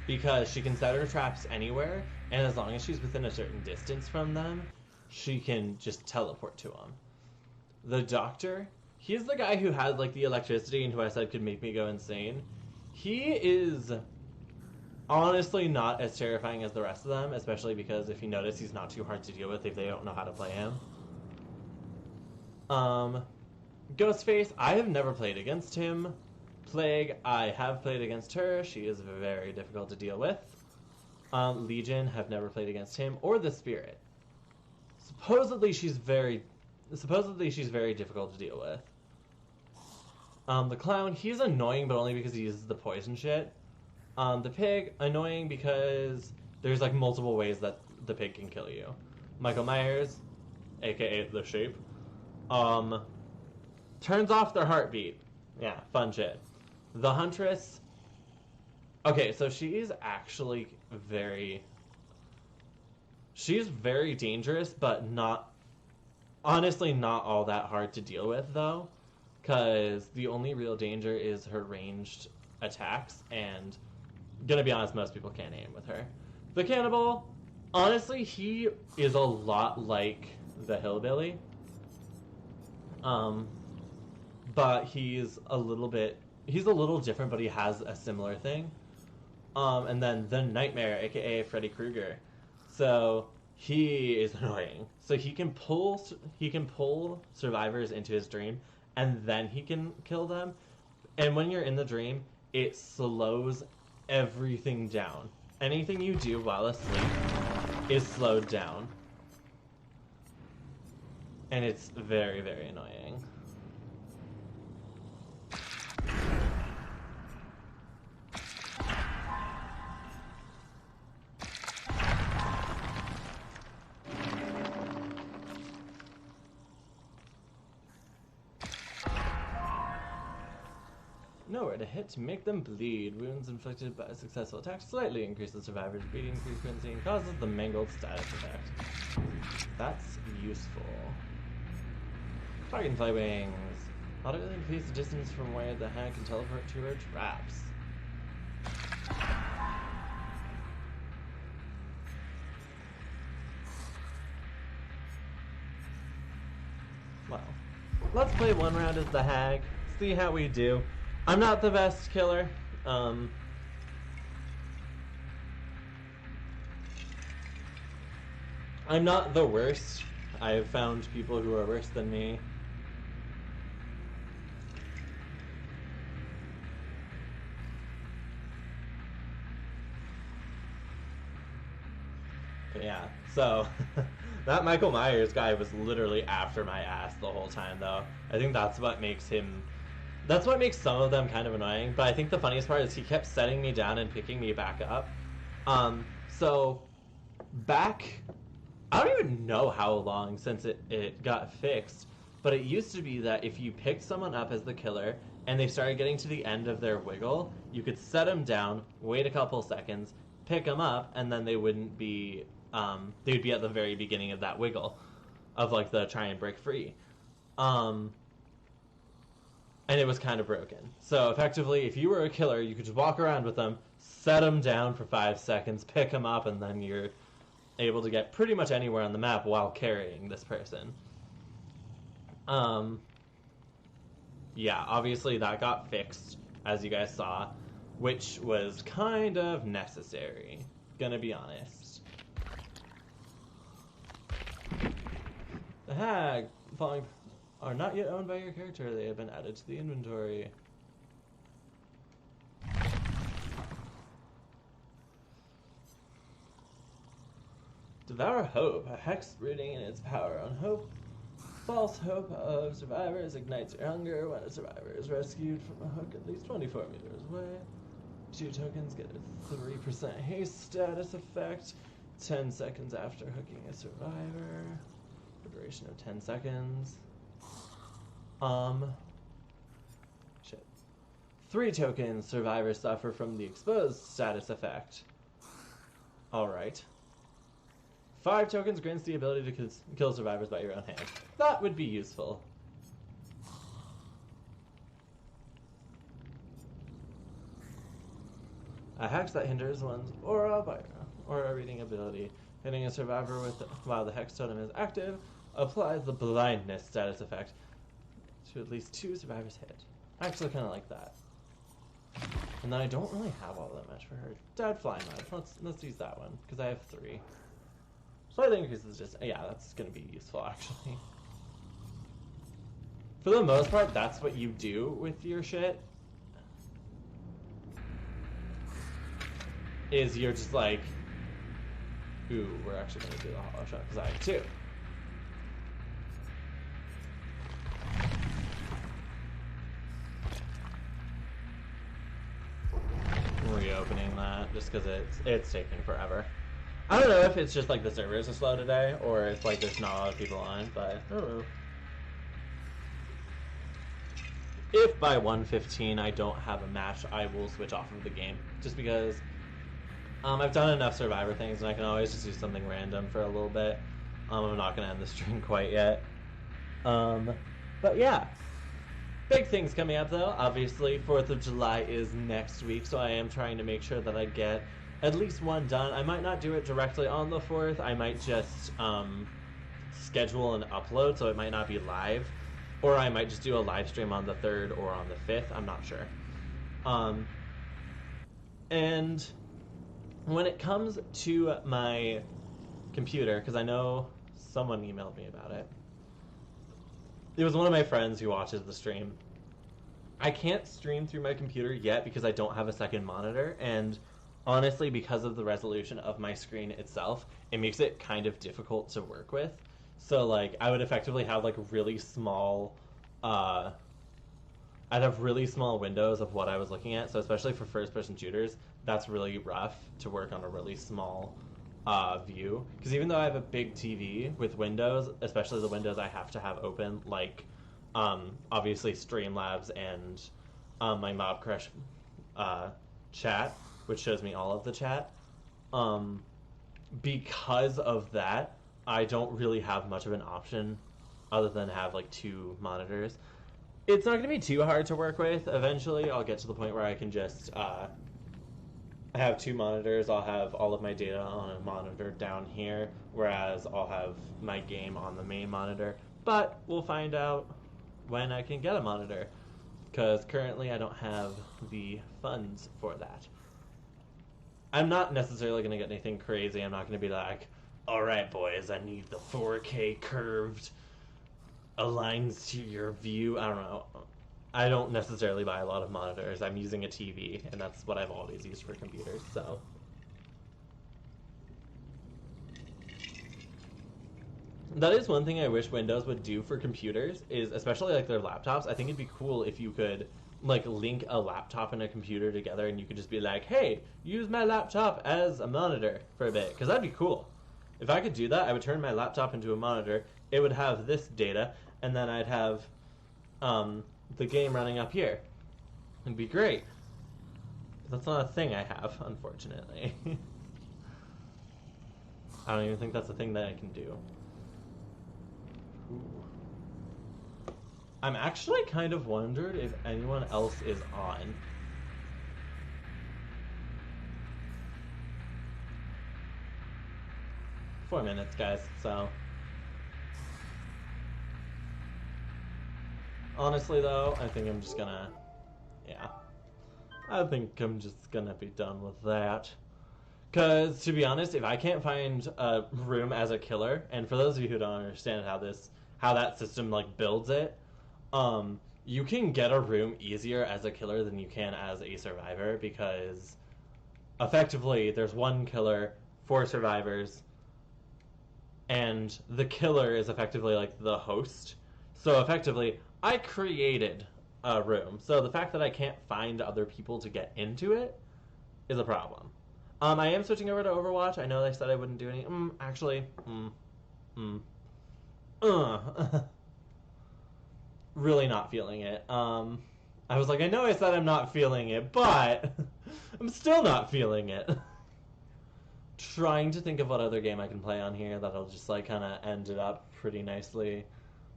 because she can set her traps anywhere, and as long as she's within a certain distance from them, she can just teleport to them. The Doctor, he's the guy who has, like, the electricity and who I said could make me go insane. He is honestly not as terrifying as the rest of them, especially because if you notice, he's not too hard to deal with if they don't know how to play him. Ghostface, I have never played against him. Plague, I have played against her. She is very difficult to deal with. Legion, have never played against him or the Spirit. Supposedly she's very difficult to deal with. The Clown, he's annoying, but only because he uses the poison shit. The Pig, annoying because there's like multiple ways that the pig can kill you. Michael Myers, aka the Shape, turns off their heartbeat. Yeah, fun shit. The Huntress, okay, so she's actually she's very dangerous, but honestly not all that hard to deal with though, because the only real danger is her ranged attacks, and gonna be honest, most people can't aim with her. The Cannibal, honestly, he is a lot like the Hillbilly, but he's a little different, but he has a similar thing. And then the Nightmare, aka Freddy Krueger. So he is annoying. So he can pull survivors into his dream, and then he can kill them. And when you're in the dream, it slows everything down. Anything you do while asleep is slowed down. And it's very, very annoying. Nowhere to hit to make them bleed. Wounds inflicted by a successful attack slightly increase the survivor's bleeding frequency and causes the mangled status effect. That's useful. Dragonfly wings. Automatically increase the distance from where the Hag can teleport to her traps. Well, let's play one round as the Hag. See how we do. I'm not the best killer. I'm not the worst. I've found people who are worse than me. But yeah, so that Michael Myers guy was literally after my ass the whole time, though. I think that's what makes some of them kind of annoying, but I think the funniest part is he kept setting me down and picking me back up. So back, I don't even know how long since it got fixed, but it used to be that if you picked someone up as the killer and they started getting to the end of their wiggle, you could set them down, wait a couple seconds, pick them up, and then they wouldn't be, they'd be at the very beginning of that wiggle of like the try and break free. And it was kind of broken. So effectively, if you were a killer, you could just walk around with them, set them down for 5 seconds, pick them up, and then you're able to get pretty much anywhere on the map while carrying this person. Yeah, obviously that got fixed, as you guys saw, which was kind of necessary, gonna be honest. The Hag, following... are not yet owned by your character. They have been added to the inventory. Devour Hope. A hex rooting in its power on hope. False hope of survivors ignites your hunger when a survivor is rescued from a hook at least 24 meters away. 2 tokens get a 3% haste status effect 10 seconds after hooking a survivor. For a duration of 10 seconds. Shit. 3 tokens, survivors suffer from the exposed status effect. Alright. 5 tokens grants the ability to kill survivors by your own hand. That would be useful. A hex that hinders one's aura reading ability. Hitting a survivor while the hex totem is active applies the blindness status effect to at least 2 survivors hit. I actually kind of like that. And then I don't really have all that much for her. Dead fly mud. Let's use that one because I have 3. Slightly increases just that's gonna be useful actually. For the most part, that's what you do with your shit. Is you're just like, ooh, we're actually gonna do the hollow shot because I have 2. Reopening that just because it's taking forever. I don't know if it's just like the servers are slow today or if like there's not a lot of people on, but I don't know. If by 1:15 I don't have a match, I will switch off of the game just because I've done enough survivor things and I can always just do something random for a little bit. I'm not gonna end the stream quite yet. But yeah. Big things coming up though. Obviously, 4th of July is next week, so I am trying to make sure that I get at least one done. I might not do it directly on the 4th. I might just schedule an upload, so it might not be live. Or I might just do a live stream on the 3rd or on the 5th. I'm not sure. And when it comes to my computer, because I know someone emailed me about it. It was one of my friends who watches the stream. I can't stream through my computer yet because I don't have a second monitor, and honestly, because of the resolution of my screen itself, it makes it kind of difficult to work with. So, like, I would effectively have, like, really small, I'd have really small windows of what I was looking at, so especially for first-person shooters, that's really rough to work on a really small view, because even though I have a big TV with windows, especially the windows I have to have open, like obviously Streamlabs and my Mob Crush chat, which shows me all of the chat, because of that, I don't really have much of an option other than have like 2 monitors. It's not going to be too hard to work with. Eventually I'll get to the point where I can just I have 2 monitors. I'll have all of my data on a monitor down here, whereas I'll have my game on the main monitor. But we'll find out when I can get a monitor, because currently I don't have the funds for that. I'm not necessarily going to get anything crazy. I'm not going to be like, alright boys, I need the 4K curved, aligns to your view. I don't know. I don't necessarily buy a lot of monitors. I'm using a TV, and that's what I've always used for computers, so. That is one thing I wish Windows would do for computers, is especially like their laptops. I think it'd be cool if you could like link a laptop and a computer together and you could just be like, hey, use my laptop as a monitor for a bit, because that'd be cool. If I could do that, I would turn my laptop into a monitor, it would have this data, and then I'd have the game running up here. It'd be great. That's not a thing I have, unfortunately. I don't even think that's a thing that I can do. Ooh. I'm actually kind of wondered if anyone else is on. Four minutes, guys, so. Honestly, though, I think I'm just gonna, I think I'm just gonna be done with that. Because, to be honest, if I can't find a room as a killer, and for those of you who don't understand how that system, like, builds it, you can get a room easier as a killer than you can as a survivor, because, effectively, there's one killer, 4 survivors, and the killer is effectively, like, the host. So, effectively, I created a room, so the fact that I can't find other people to get into it is a problem. I am switching over to Overwatch. I know they said I wouldn't do any. Really not feeling it. I was like, I know I said I'm not feeling it, but I'm still not feeling it. Trying to think of what other game I can play on here that'll just like kind of end it up pretty nicely.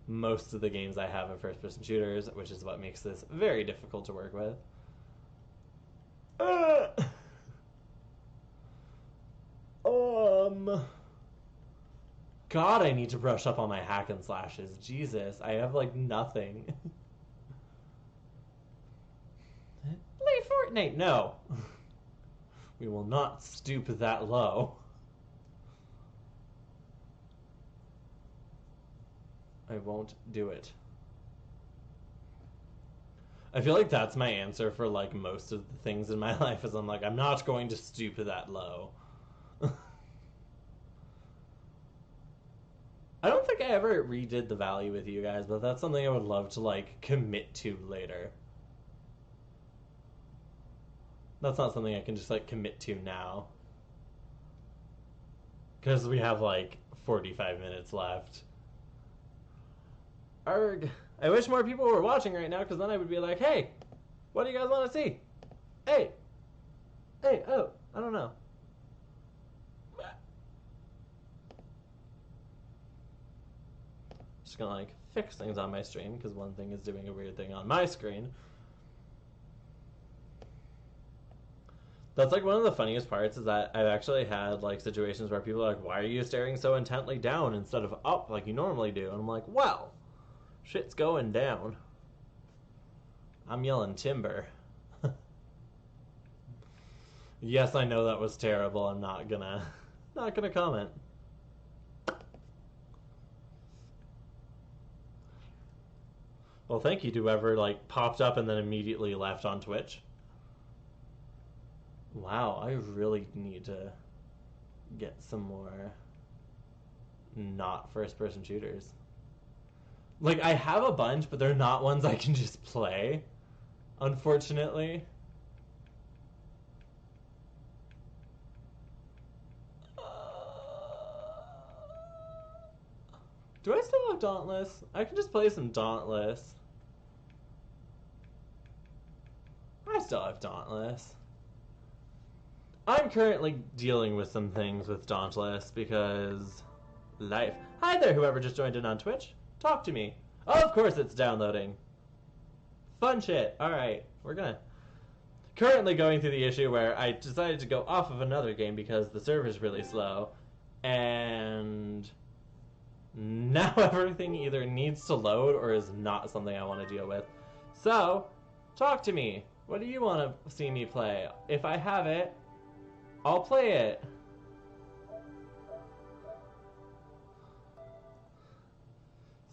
Most of the games I have are first-person shooters, which is what makes this very difficult to work with. God, I need to brush up on my hack and slashes. Jesus, I have like nothing. Play Fortnite, no. We will not stoop that low. I won't do it. I feel like that's my answer for like most of the things in my life is I'm like, I'm not going to stoop that low. I don't think I ever redid the value with you guys, but that's something I would love to like commit to later. That's not something I can just like commit to now. Because we have like 45 minutes left. Arg. I wish more people were watching right now because then I would be like, hey, what do you guys want to see? Hey. Hey, oh, I don't know. Just gonna like fix things on my stream because one thing is doing a weird thing on my screen. That's like one of the funniest parts is that I've actually had like situations where people are like, why are you staring so intently down instead of up like you normally do? And I'm like, well, shit's going down. I'm yelling timber. Yes, I know that was terrible. I'm not gonna comment. Well, thank you to whoever like popped up and then immediately left on Twitch. Wow, I really need to get some more not first-person shooters. Like, I have a bunch, but they're not ones I can just play, unfortunately. Do I still have Dauntless? I can just play some Dauntless. I still have Dauntless. I'm currently dealing with some things with Dauntless because life. Hi there, whoever just joined in on Twitch. Talk to me. Oh, of course it's downloading. Fun shit. Alright, we're gonna... Currently going through the issue where I decided to go off of another game because the server's really slow. And... now everything either needs to load or is not something I want to deal with. So, talk to me. What do you want to see me play? If I have it, I'll play it.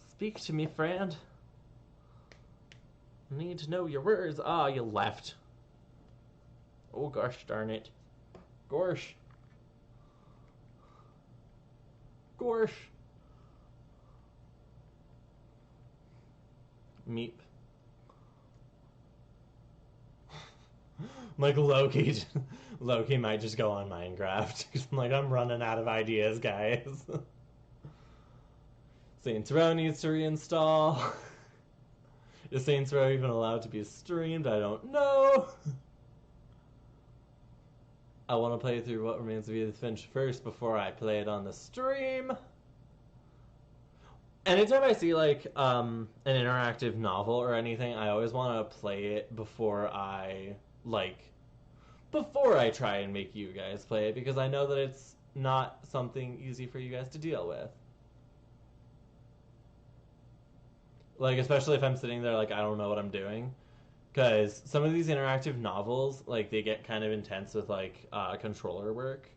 Speak to me, friend. I need to know your words. Ah, you left. Oh, gosh darn it. Gorsh. Gorsh. Meep. Like Loki might just go on Minecraft. Like, I'm running out of ideas, guys. Saints Row needs to reinstall. Is Saints Row even allowed to be streamed? I don't know. I want to play through What Remains of Edith Finch first before I play it on the stream. Anytime I see, like, an interactive novel or anything, I always want to play it before I try and make you guys play it, because I know that it's not something easy for you guys to deal with. Like, especially if I'm sitting there, like, I don't know what I'm doing. Because some of these interactive novels, like, they get kind of intense with, like, controller work.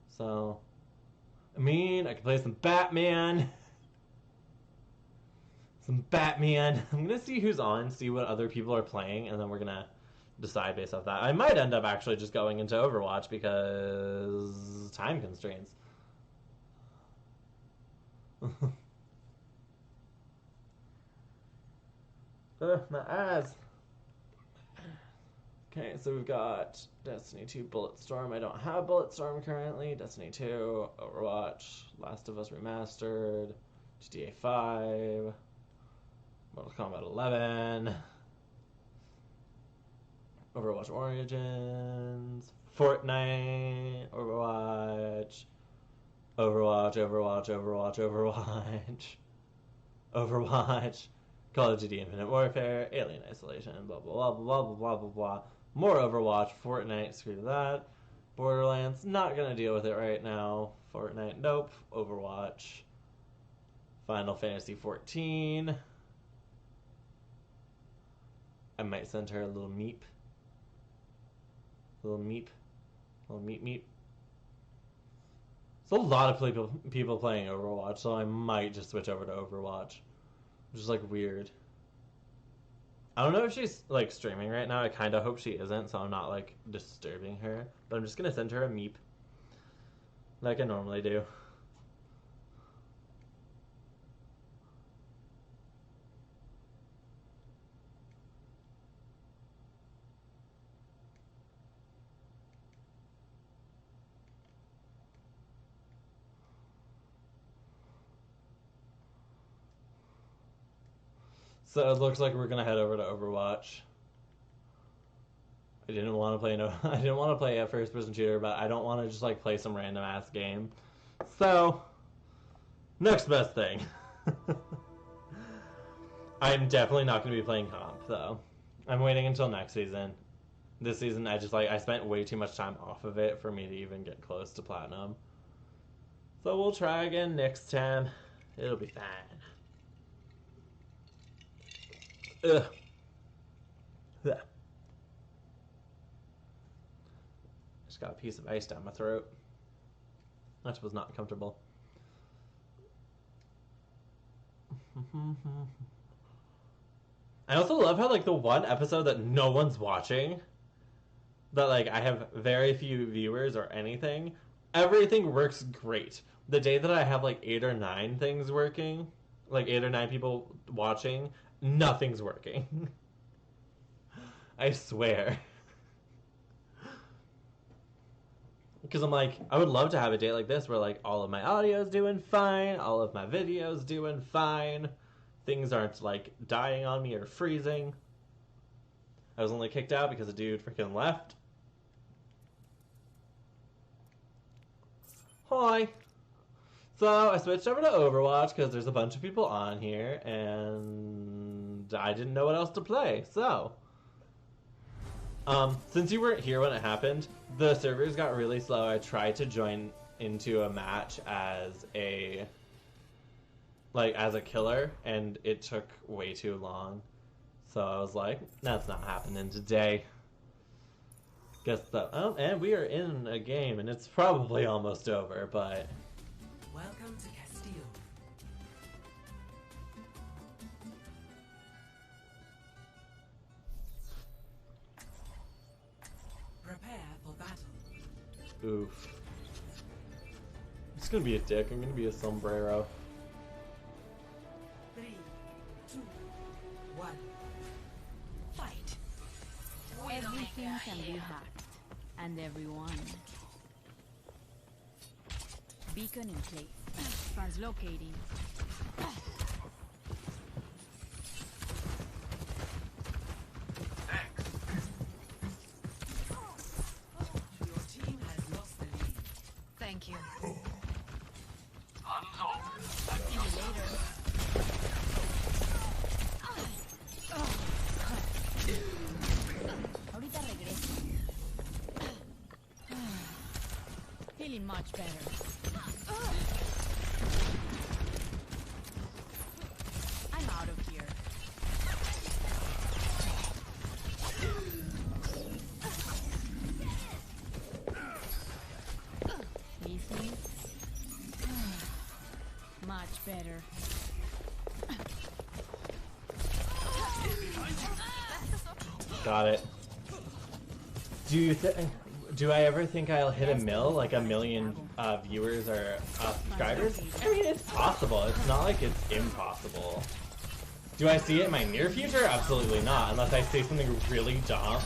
So, I mean, I can play some Batman. Some Batman. I'm going to see who's on, see what other people are playing, and then we're going to decide based off that. I might end up actually just going into Overwatch because time constraints. My eyes. Okay, so we've got Destiny 2 Bulletstorm. I don't have Bulletstorm currently. Destiny 2, Overwatch, Last of Us Remastered, GTA 5, Mortal Kombat 11. Overwatch Origins, Fortnite, Overwatch, Overwatch, Call of Duty Infinite Warfare, Alien Isolation, blah blah blah blah blah blah blah blah. More Overwatch, Fortnite, screw that. Borderlands, not gonna deal with it right now. Fortnite, nope. Overwatch, Final Fantasy 14. I might send her a little meep. Little meep. Little meep meep. There's a lot of people playing Overwatch, so I might just switch over to Overwatch. Which is like weird. I don't know if she's like streaming right now. I kind of hope she isn't, so I'm not like disturbing her. But I'm just gonna send her a meep. Like I normally do. So it looks like we're gonna head over to Overwatch. I didn't want to play I didn't want to play a first-person shooter, but I don't want to just like play some random ass game. So next best thing. I'm definitely not gonna be playing comp though. I'm waiting until next season. This season I spent way too much time off of it for me to even get close to platinum. So we'll try again next time. It'll be fine. Ugh. Ugh. Just got a piece of ice down my throat. That was not comfortable. I also love how like the one episode that no one's watching, that like I have very few viewers or anything, everything works great. The day that I have like 8 or 9 things working, like 8 or 9 people watching, nothing's working. I swear. Because I'm like, I would love to have a day like this where like all of my audio's doing fine, all of my videos doing fine, things aren't like dying on me or freezing. I was only kicked out because a dude freaking left. Hi. So I switched over to Overwatch because there's a bunch of people on here and I didn't know what else to play. So, since you weren't here when it happened, the servers got really slow. I tried to join into a match as a killer and it took way too long. So I was like, that's not happening today. Guess so. Oh, and we are in a game and it's probably almost over, but... Welcome to Castile. Prepare for battle. Oof. I'm just gonna be a dick. I'm gonna be a sombrero. 3, 2, 1. Fight. Everything can be hacked, and everyone. Beacon in place. Translocating. Your team has lost the lead. Thank you. Ahorita regreso. Feeling much better. I'm out of here. Easy. Much better. Got it. Do I ever think I'll hit a mil, like a million viewers or subscribers? I mean, it's possible. It's not like it's impossible. Do I see it in my near future? Absolutely not, unless I say something really dumb.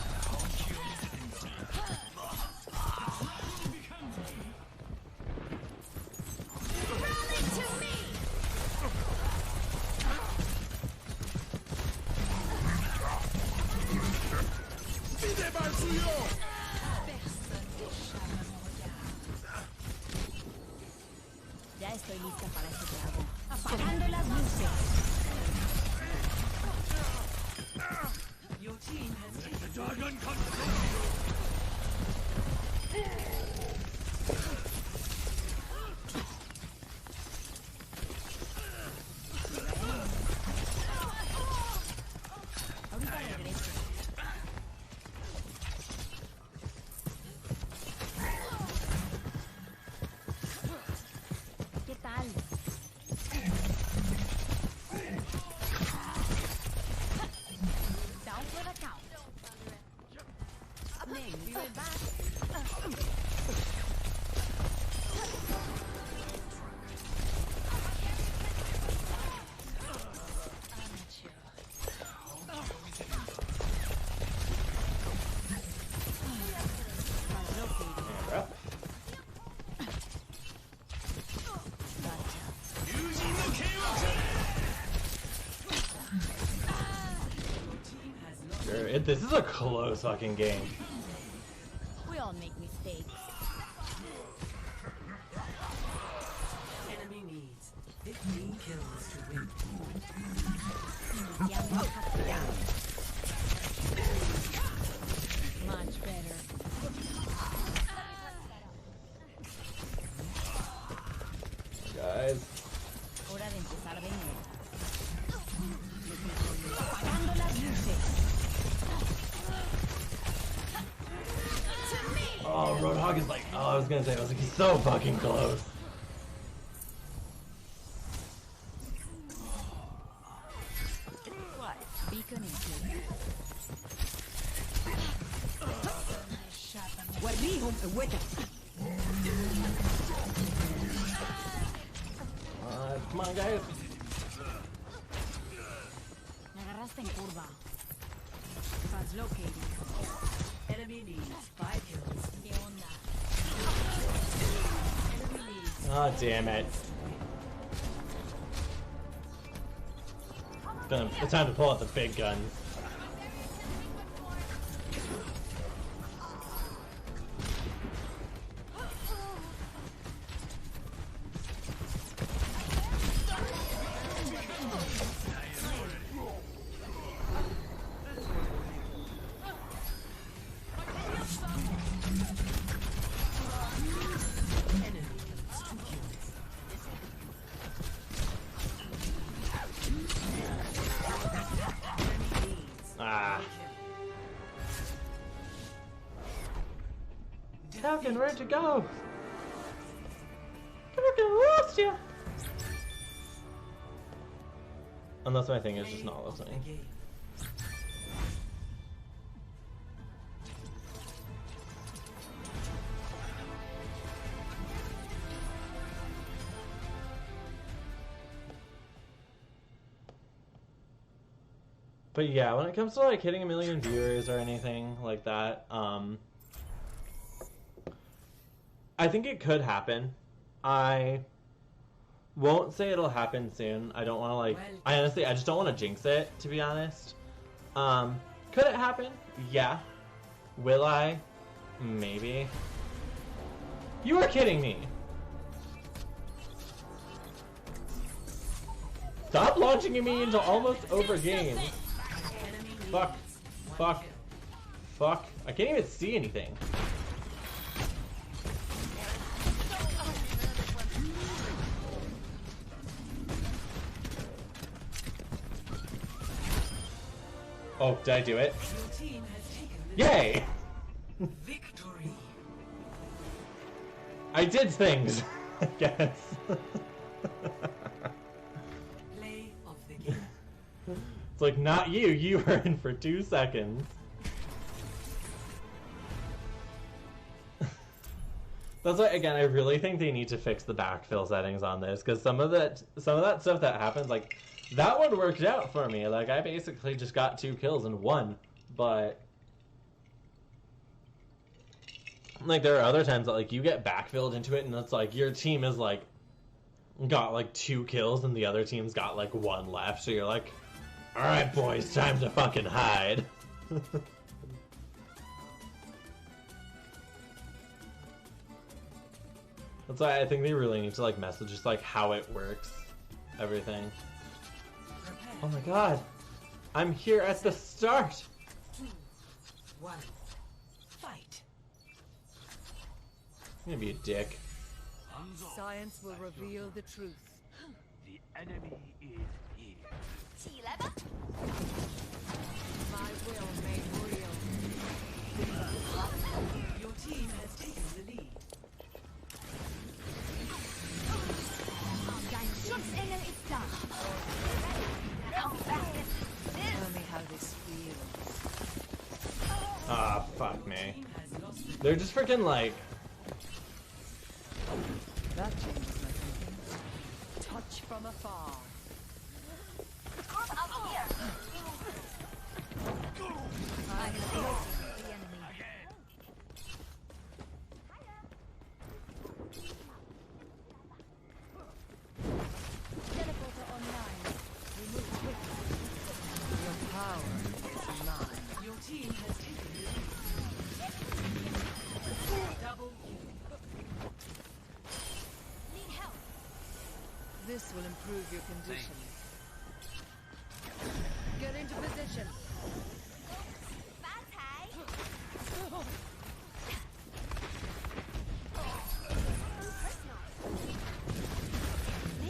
Be there by Ya estoy lista para ese trago. Apagando las luces. Your team has taken Dragon Ahorita regreso. ¿Qué tal? Down for the count. Be right back. This is a close fucking game. We all make mistakes. enemy needs 15 kills to win. Ya me cut down. Much better. Guys. Hora de empezar de nuevo. Apagando las luces. Oh, Roadhog is like, oh, I was gonna say, I was like, he's so fucking close. What? Beacon in place. Guardijum e hueta. Come on, guys. Me agarraste en curva. Fast located. Enemy needs 5 kills. ¿Qué onda? Enemy needs Oh, damn it. It's time to pull out the big guns. Falcon, where'd you go? Falcon, lost you! Unless my thing is just not of the listening. game. But yeah, when it comes to like hitting 1 million viewers or anything like that, I think it could happen. I won't say it'll happen soon. I don't want to like. I just don't want to jinx it, to be honest. Could it happen? Yeah. Will I? Maybe. You are kidding me. Stop launching me into almost over games. Fuck. Fuck. Fuck. I can't even see anything. Oh, did I do it? Your team has taken Yay! victory. I did things, I guess. Play of the game. It's like, not you. You were in for 2 seconds. That's why, again, I really think they need to fix the backfill settings on this, because some of that stuff that happens, like, that one worked out for me. Like, I basically just got 2 kills and 1, but like, there are other times that, like, you get backfilled into it, and it's like, your team is, like, got, like, 2 kills, and the other team's got, like, 1 left, so you're like, alright, boys, time to fucking hide. That's why I think they really need to like message just like how it works, everything. Oh my god, I'm here at the start. 2, 1, fight. I'm gonna be a dick. Science will reveal the truth. The enemy is here. 起来吧。 My will made real. Your team has taken the lead. Dein Schutzengel ist da. Tell me how this feels. Ah, fuck me. Team has lost the They're just freaking like. That changes my thinking. Touch from afar. I have located the enemy. Teleporter online. We move quickly. Your power is mine. Your team has taken the lead. Double kill. Need help. This will improve your condition. Get into position. 发财。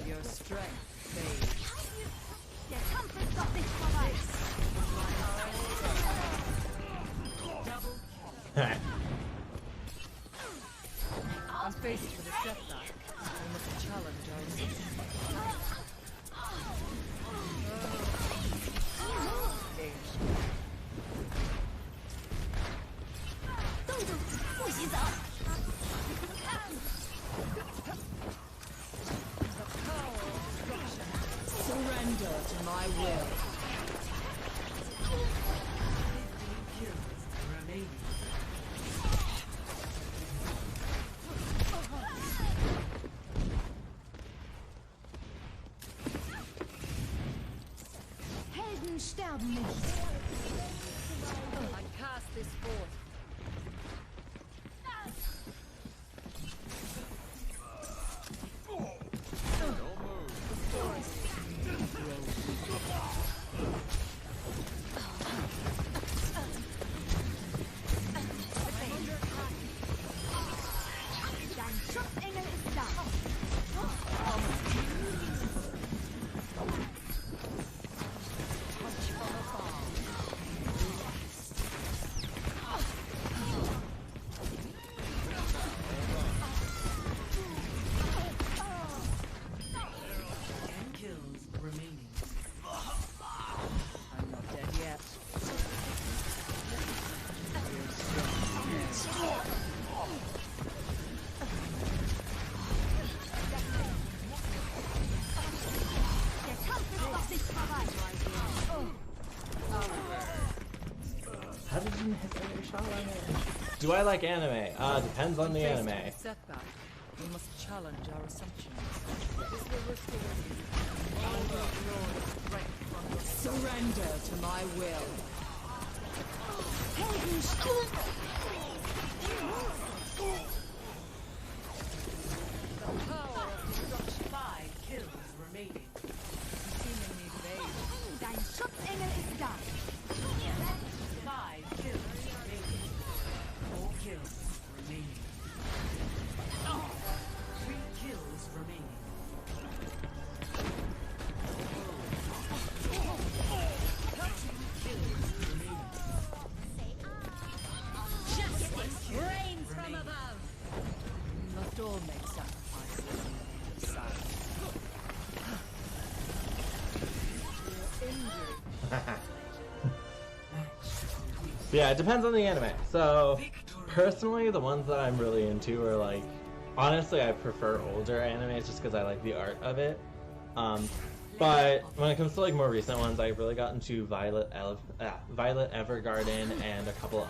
Your strength fades. Der Kampf ist doch nicht vorbei. Double kill. I'm faced with a setback. I must challenge our system. Surrender to my will. 15 kills remaining. Helden sterben nicht. I cast this forth. Dein Schutzengel ist da. Touch from afar. Kills remaining. I'm not dead yet. Der Kampf ist doch nicht vorbei. How did you miss every shot on it? Do I like anime? Depends on the Faced anime. with a setback, we must challenge our assumptions. This will restore you. I will draw strength from your surrender to my will. Helden sterben. The power of destruction. 5 kills remaining. Seemingly vague. Dein Schutzengel ist da. 5 kills remaining. 4 kills remaining. 3 kills remaining. Justice reigns from above. We must all make sacrifices in the name of science. Your injury. Yeah, it depends on the anime. So, personally, the ones that I'm really into are like, honestly, I prefer older animes just because I like the art of it. But when it comes to like more recent ones, I really got into Violet Evergarden and a couple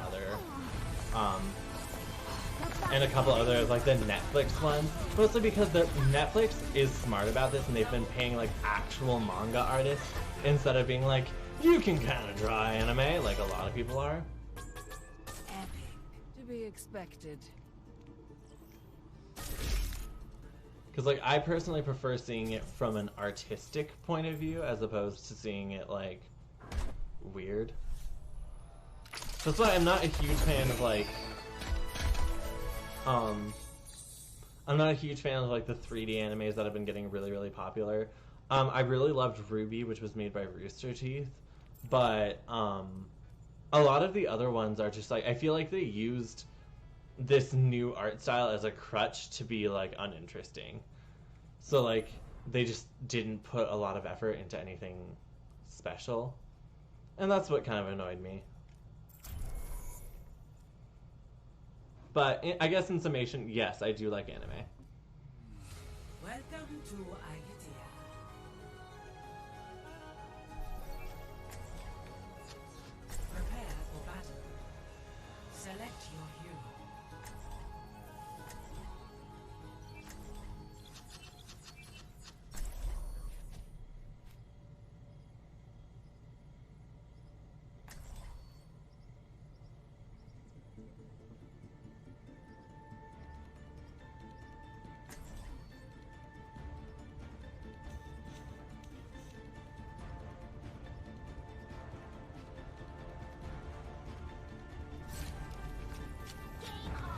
other like the Netflix ones. Mostly because the Netflix is smart about this and they've been paying like actual manga artists instead of being like, you can kind of draw anime like a lot of people are. Epic. To be expected. Because, like, I personally prefer seeing it from an artistic point of view as opposed to seeing it, like, weird. That's why I'm not a huge fan of, like, I'm not a huge fan of, like, the 3D animes that have been getting really, really popular. I really loved Ruby, which was made by Rooster Teeth, but, a lot of the other ones are just, like, I feel like they used this new art style as a crutch to be, like, uninteresting. So, like, they just didn't put a lot of effort into anything special. And that's what kind of annoyed me. But I guess in summation, yes, I do like anime. Welcome to Aitea. Prepare for battle. Select your hero.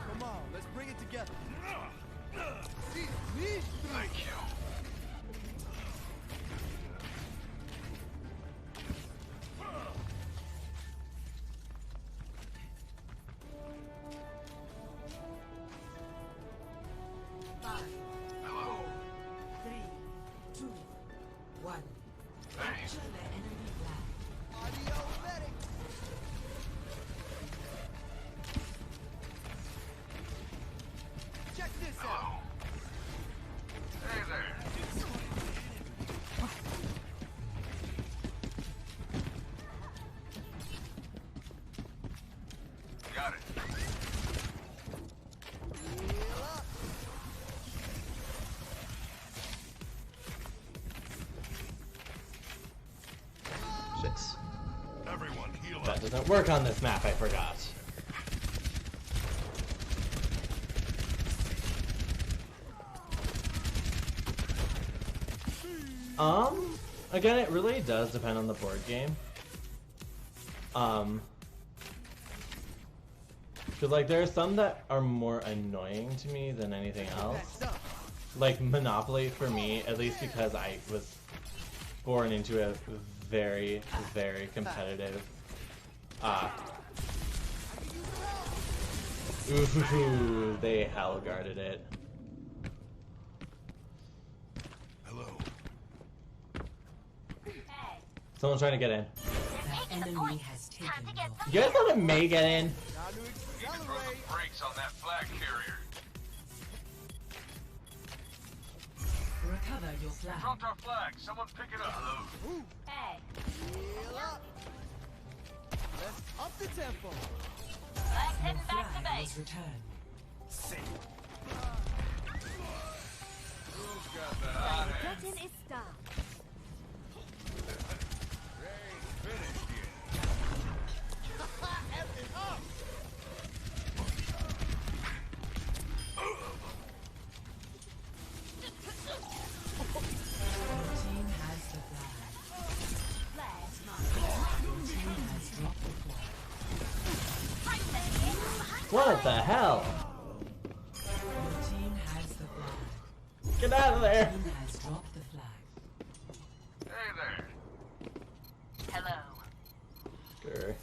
Come on, let's bring it together. Thank you. Hello. 3, 2, 1. Capture the enemy flag. Audio medic. Check this out. Hey there. Got it. Heal up. Shit. Everyone heal That doesn't work on this map, I forgot. Again, it really does depend on the board game. Cause like there are some that are more annoying to me than anything else. Next up. Like Monopoly for me, at least because I was born into a very, very competitive ooh, they hell guarded it. Hello. Someone's trying to get in. The enemy has taken your You guys let a May get in? Time to accelerate. Brakes on that flag carrier. recover your flag. Dropped our flag. Someone pick it up. Hello. Heal up. Let's up the tempo. Your flag was returned. Who's got that? Curtain is down. Finished yet? F it up. Your team has the flag. Your team has dropped the flag. What the hell? Your team has the flag. Get out of there! Your team has dropped the flag. Hey there. Sure.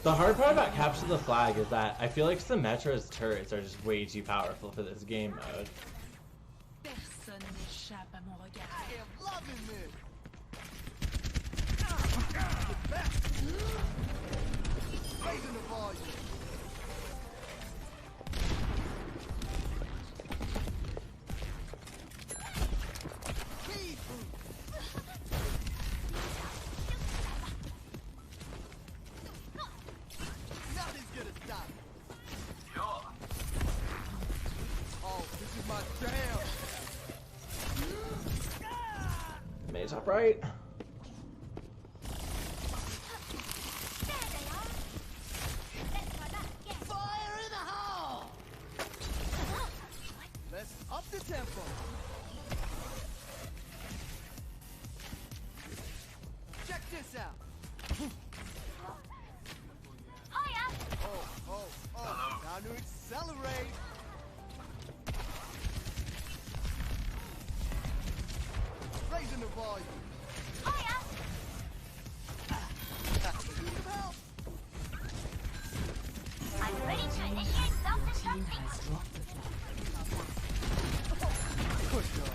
The hard part about Capture the Flag is that I feel like Symmetra's turrets are just way too powerful for this game mode. Personne n'échappe à mon regard. I am loving this. Raising the volume. Speed boost. Nothing's gonna stop me. Oh, this is my jam. May top right. Fire in the hole. Let's up the the tempo. Check this out. Hiya! Oh. Time to accelerate. Raising the volume. Hiya! Need some help? I'm ready to initiate self-destruct Has sequence. dropped the flag. Push off.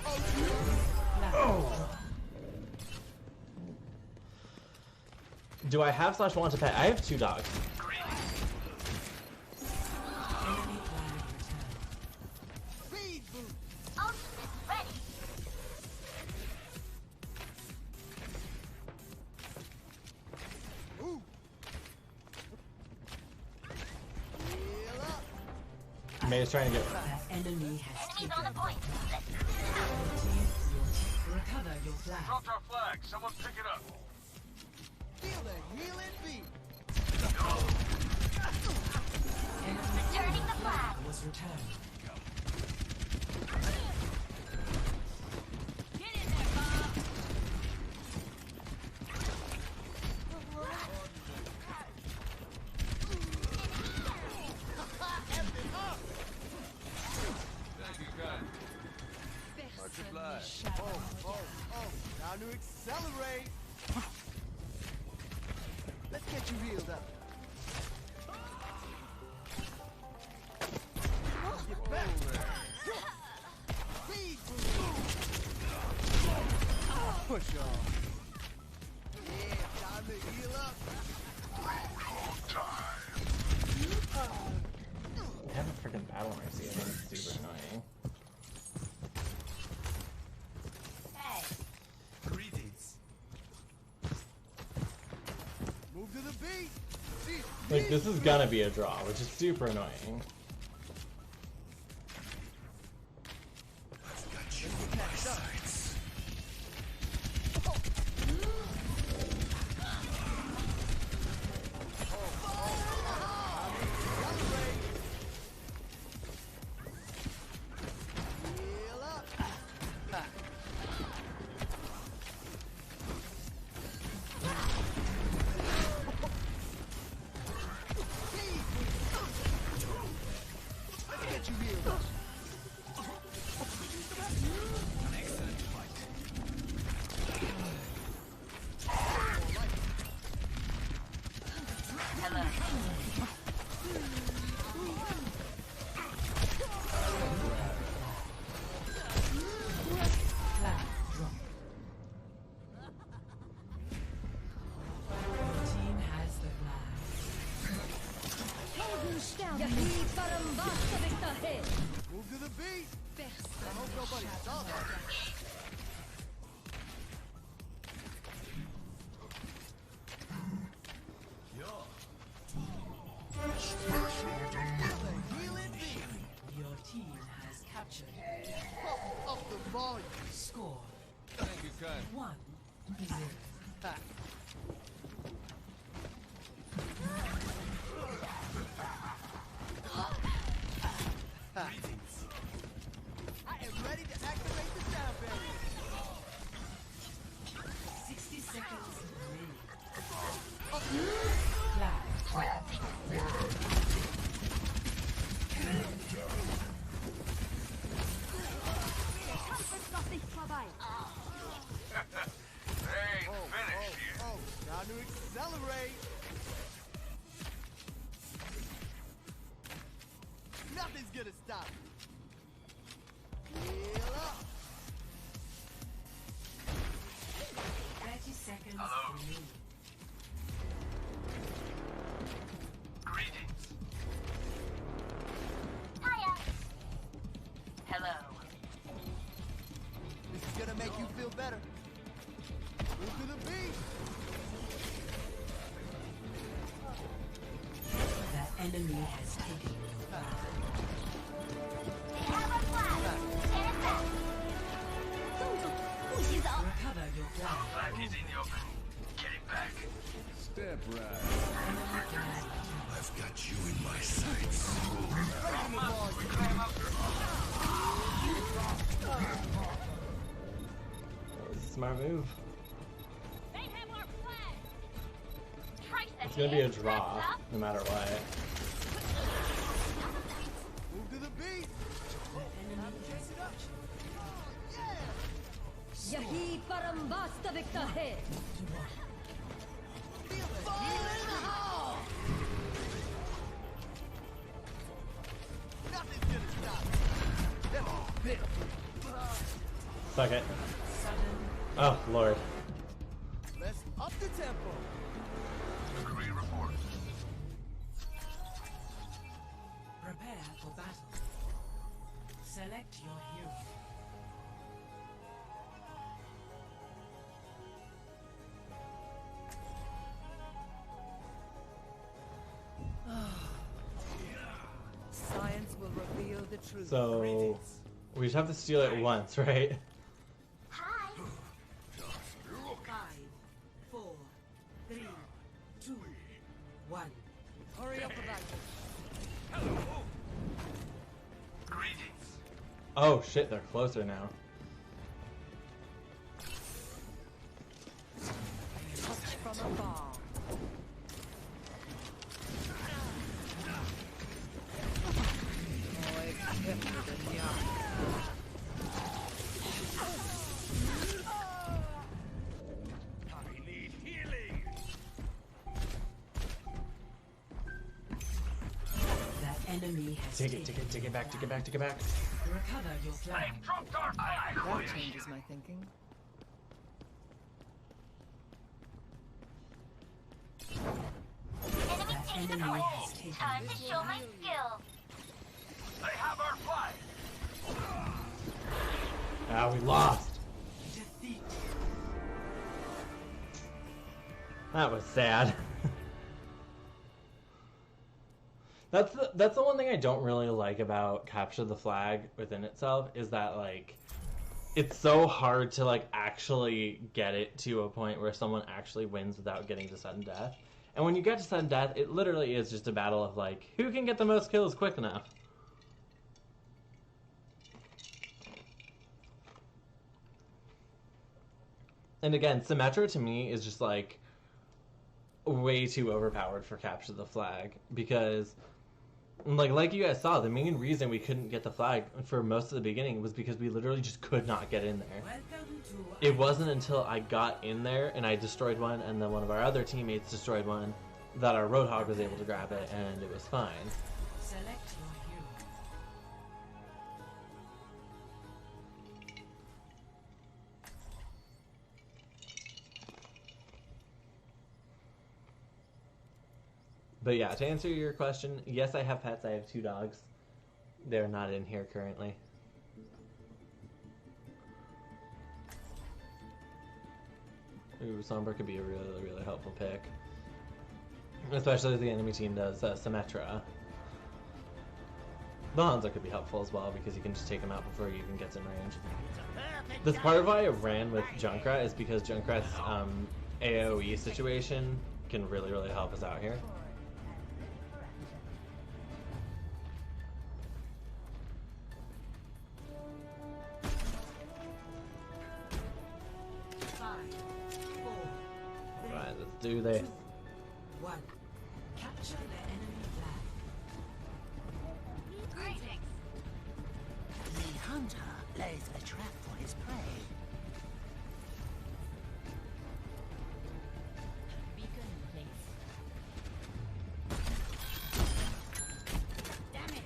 Do I have / want to pet? I have 2 dogs. Enemy flag returned. Speed boost. Ultimate ready. Ooh. Heal up. May is trying to get. That enemy has Enemies taken on the point. Recover your flag. Dropped our flag. Someone pick it up. Feel the healing beat. Returning the flag. Was returned. Get in there, Bob. Thank you, guys. Much obliged. Oh. Time to accelerate. Let's get you healed up. Get back. Speed boost. Push off. Yeah, time to heal up. I have a freaking battle mercy. I think it's super annoying. Hey, Move to the beat. Jeez, Like, this is gonna be a draw, which is super annoying. heal up. Let's get you healed up. Flag dropped. Your team has the flag. Move to the beat. I hope nobody saw that. The healing beat. Your team has captured. Pump up the volume. Score Thank you, kind. 1-0. Ha. Ha. I am ready to activate the sound barrier. 60 seconds remaining. Up. Flag dropped. They ain't finished yet. Oh, time to accelerate. Nothing's gonna stop me. Heal up. 30 seconds Hello? remaining. Greetings. hiya. Hello. This is gonna make you feel better. Move to the beat. The enemy has taken your flag. They have our flag. Get it back. Recover your flag. Flag is in the open. Get it back. Step right. Enemy flag. I've got you in my sights. Raising the volume. That was a smart move. It's gonna be a draw, no matter what. Move to the beat. Chase it up. Yeah. यही परम वास्तविकता है. Feel it. Fire in the hole. Nothing's gonna stop it. Suck it. Oh, Lord. Let's up the tempo. Agree report. Prepare for battle. Select your hero. Science will reveal the truth. So, we just have to steal it once, right? 5, 4, 3, 2, 1. Hurry up about it. Greetings. Oh shit, they're closer now. Touch from afar. I need healing. The enemy has Take it back. Recover your flag. Dropped our flag. That changes my thinking. The enemy has taken Time to show my skills. They have our flag. Ah, we lost. defeat. That was sad. That's the one thing I don't really like about Capture the Flag within itself, is that like it's so hard to like actually get it to a point where someone actually wins without getting to sudden death. And when you get to sudden death, it literally is just a battle of like who can get the most kills quick enough. And again, Symmetra to me is just like way too overpowered for Capture the Flag, because like you guys saw, the main reason we couldn't get the flag for most of the beginning was because we literally just could not get in there. Welcome to It wasn't until I got in there and I destroyed one and then one of our other teammates destroyed one that our Roadhog was able to grab it, and it was fine. select your hero. But yeah, to answer your question, yes, I have pets. I have 2 dogs. They're not in here currently. Ooh, Sombra could be a really, really helpful pick. Especially if the enemy team does Symmetra. The Hanzo could be helpful as well, because you can just take him out before he even gets in range. That's part of why I ran with Junkrat, is because Junkrat's AoE situation can really, really help us out here. Right, let's do this. 1. Capture the enemy flag. Greetings. The hunter lays a trap for his prey. Beacon in place. Damn it.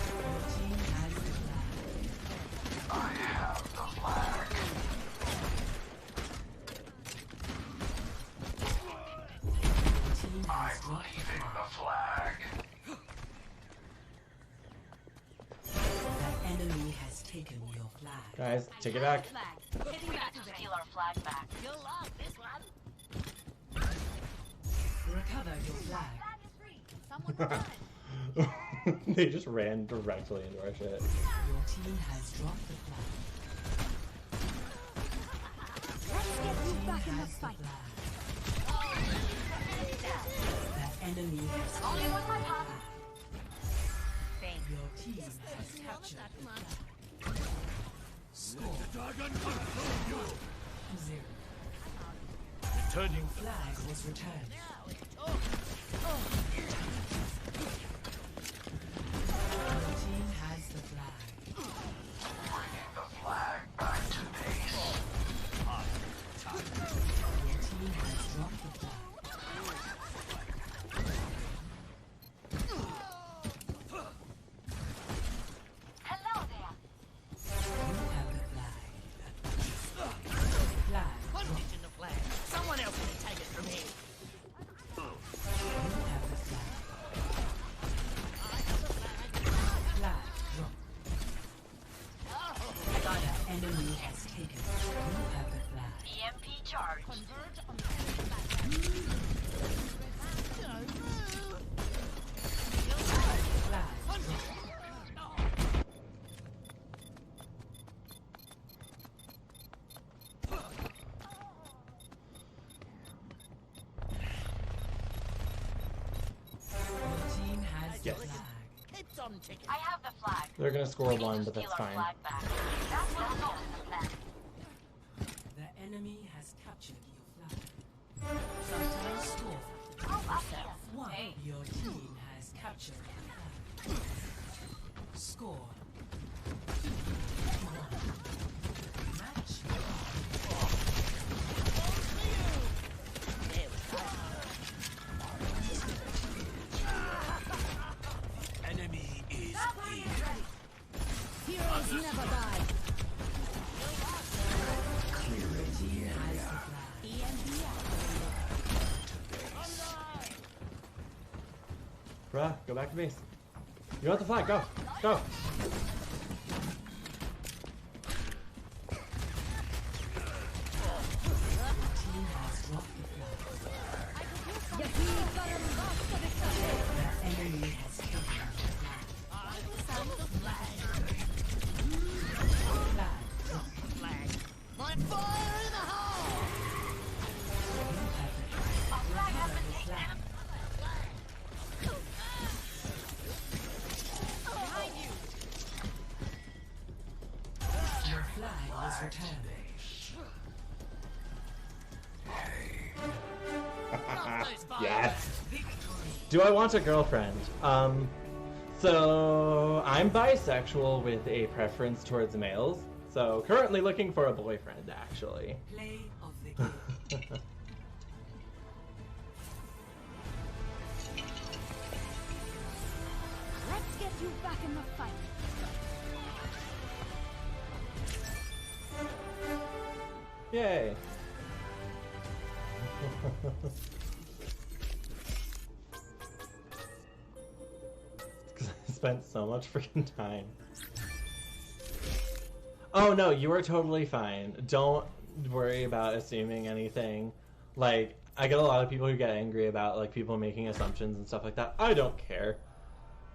Your team has the flag. I have the flag. Your team has I'm dropped the leaving flag. the flag. The enemy has taken your flag. Guys, take it back. Flag. Getting back to steal our flag back. You'll love this one. Recover your flag. Flag is free. Someone's done it. They just ran directly into our shit. Your team has dropped the flag. Let's fight. The enemy has Only with my pop. your team has captured the flag. Score 0. Returning Flag was returned. Your team has the flag. bringing the flag back to base. Your team has dropped the flag. Hello there. You have the flag. Flag I'm dropped. ditching the flag. Someone else can take it from here. You have the flag. Flag dropped. The enemy has taken. You have the flag. EMP charge. Flag dropped. Your team has the Yes. flag. It's on ticket. I have the flag. They're gonna score We need one, to but that's steal our fine. flag back. That's the result of the plan. The enemy has captured your flag. Sometimes score. Oh, up here. One. Hey. Your team has captured the flag. Score. 2-1. Match. Enemy is here. Heroes never die. Team has the flag. EMP Bruh, go back to base. You want the flag? Go, go. Team has dropped the flag. The enemy has taken the flag. Flag dropped. Like fire in the hole! You have the flag. Our flag has been taken. Your flag was returned. Yes. Do I want a girlfriend? So I'm bisexual with a preference towards males. So currently looking for a boyfriend, actually. Play of the game. Let's get you back in the fight. Yay. Because I spent so much freaking time. Oh no, you are totally fine. Don't worry about assuming anything. Like, I get a lot of people who get angry about like people making assumptions and stuff like that. I don't care.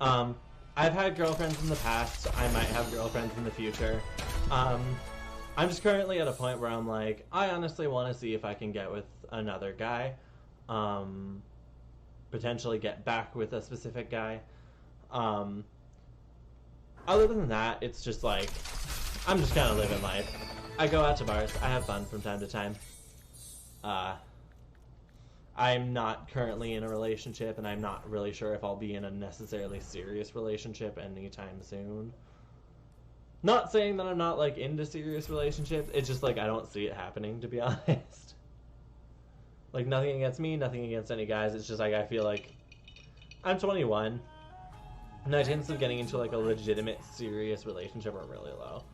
I've had girlfriends in the past. I might have girlfriends in the future. I'm just currently at a point where I'm like, I honestly want to see if I can get with another guy. Potentially get back with a specific guy. Other than that, it's just like, I'm just kind of living life. I go out to bars. I have fun from time to time. I'm not currently in a relationship, and I'm not really sure if I'll be in a necessarily serious relationship anytime soon. Not saying that I'm not, like, into serious relationships. It's just, like, I don't see it happening, to be honest. Like, nothing against me, nothing against any guys. It's just, like, I feel like I'm 21. And my chances of getting into, like, a legitimate, serious relationship are really low.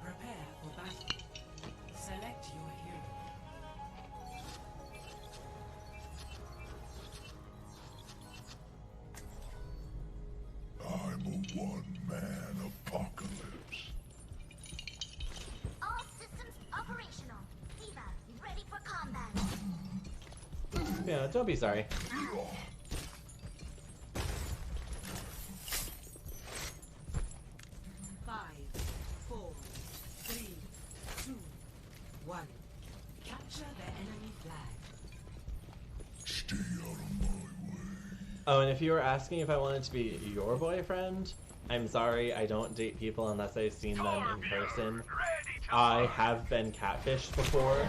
Prepare for battle. Select your hero. I'm a one-man apocalypse. All systems operational. Diva, ready for combat. Yeah, don't be sorry. 5, 4, 3, 1. Capture the enemy flag. Stay out of my way. Oh, and if you were asking if I wanted to be your boyfriend, I'm sorry, I don't date people unless I've seen them in person. I have been catfished before.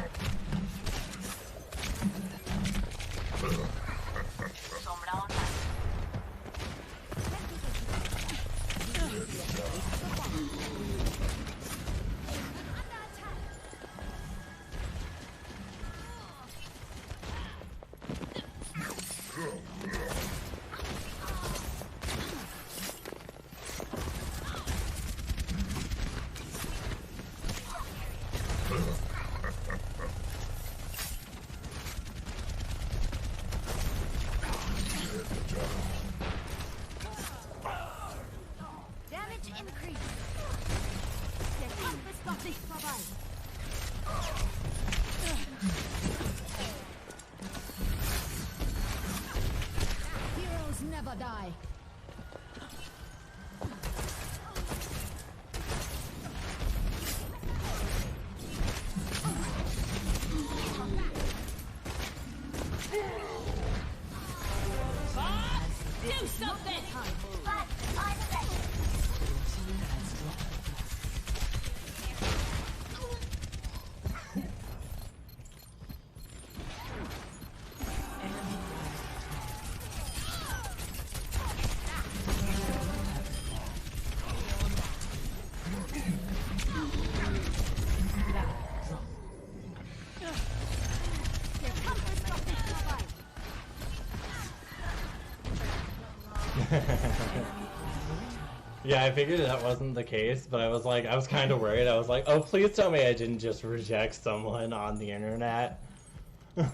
Damage increase. Der Kampf ist noch nicht vorbei. Heroes never die. Do something! Der Kampf ist noch nicht vorbei. Yeah, I figured that wasn't the case, but I was kind of worried. I was like, oh, please tell me I didn't just reject someone on the internet. I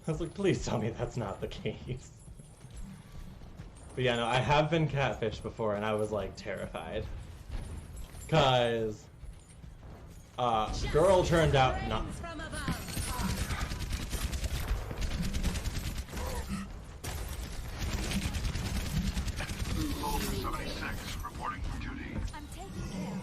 was like, please tell me that's not the case. But yeah, no, I have been catfished before, and I was like terrified. Cause, girl turned out not. From above! Soldier 76 reporting for duty. I'm taking care.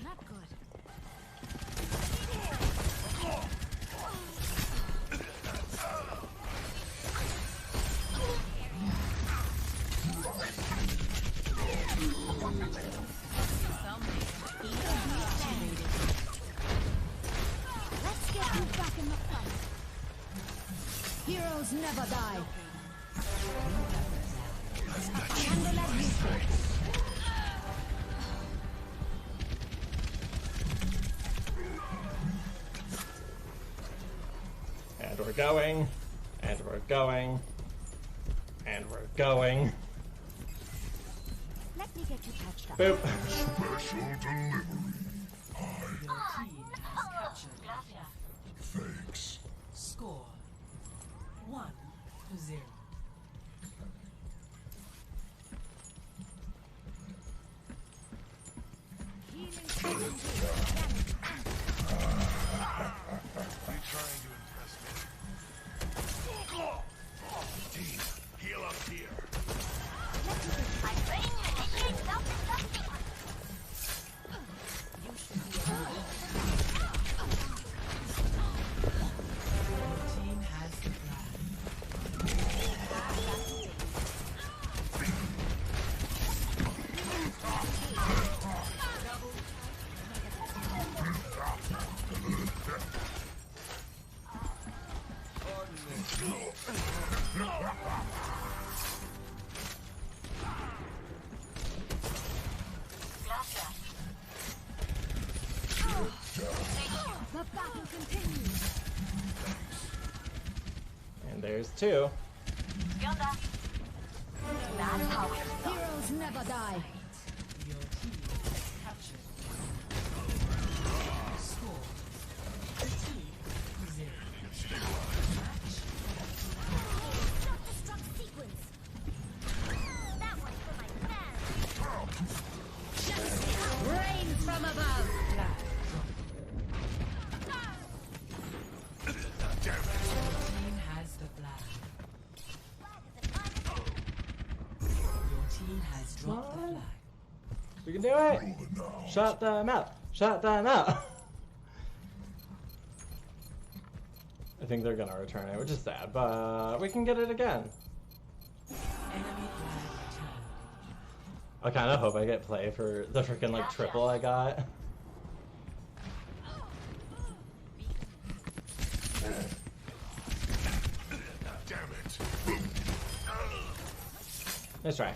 Not good. Let's get you back in the fight. Heroes never die. Handle that mission. And we're going, and we're going, and we're going. Let me get you patched up. Boop. Special delivery. Your team has captured the flag. Thanks. Score 1-0. Trying to impress me. Team, heal up here. I'm ready to initiate self-destruct sequence. Your team has the flag. The battle continues. And there's two. Skilled up. That's how it's done. Heroes never die. Your team has captured. Score 2-0. Self-destruct sequence. That one's for my fans. Rain from above. Flag drop. can do it! Shut them out! Shut them out! I think they're gonna return it, which is sad, but we can get it again. I kind of hope I get play for the freaking like triple I got. Damn it. Nice try.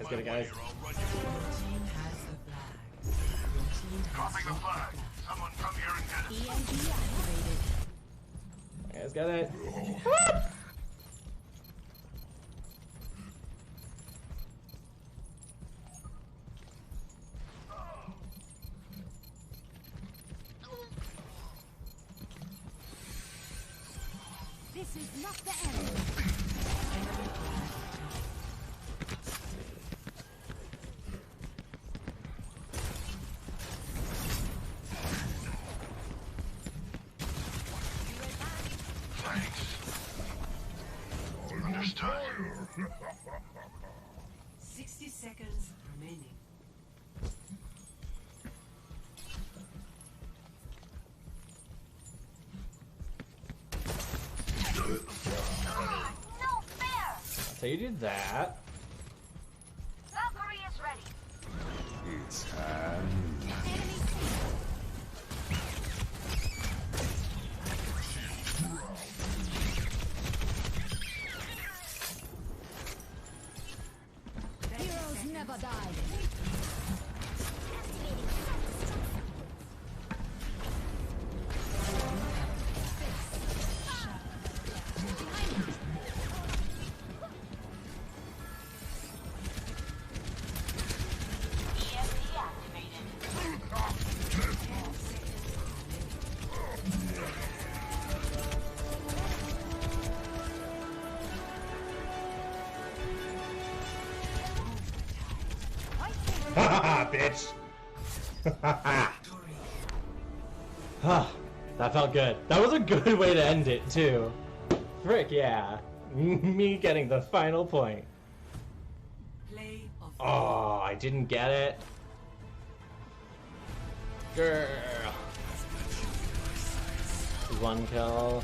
Get it, guys. Dropping the flag. Someone come here and get it. You guys got it. This is not the end. Understood. 60 seconds remaining. No fair. So you do that. Valkyrie is ready. It's time. Enemy seen. Heroes never die. EMP activated. Haha, bitch! Ah, that felt good. That was a good way to end it, too. Frick, yeah. Me getting the final point. Play of Oh, I didn't get it. Girl. One kill.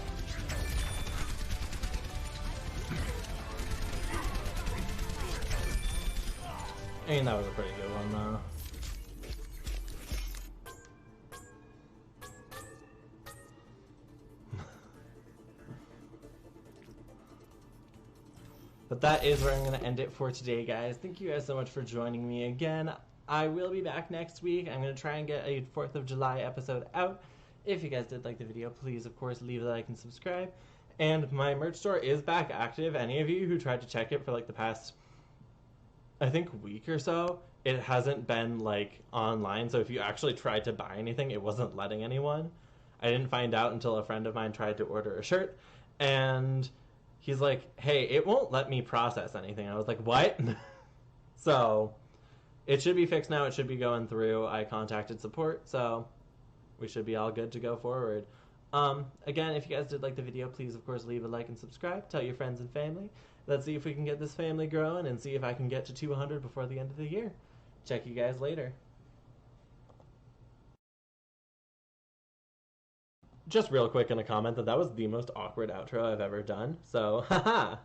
I mean, that was a pretty good one, though. But that is where I'm going to end it for today, guys. Thank you guys so much for joining me again. I will be back next week. I'm going to try and get a 4th of July episode out. If you guys did like the video, please, of course, leave a like and subscribe. And my merch store is back active. Any of you who tried to check it for like the past, I think, week or so, it hasn't been like online. So if you actually tried to buy anything, it wasn't letting anyone. I didn't find out until a friend of mine tried to order a shirt, and he's like, hey, it won't let me process anything. I was like, what? So it should be fixed now. It should be going through. I contacted support, so we should be all good to go forward. Again, if you guys did like the video, please, of course, leave a like and subscribe. Tell your friends and family. Let's see if we can get this family growing and see if I can get to 200 before the end of the year. Check you guys later. Just real quick in a comment that was the most awkward outro I've ever done. So, haha!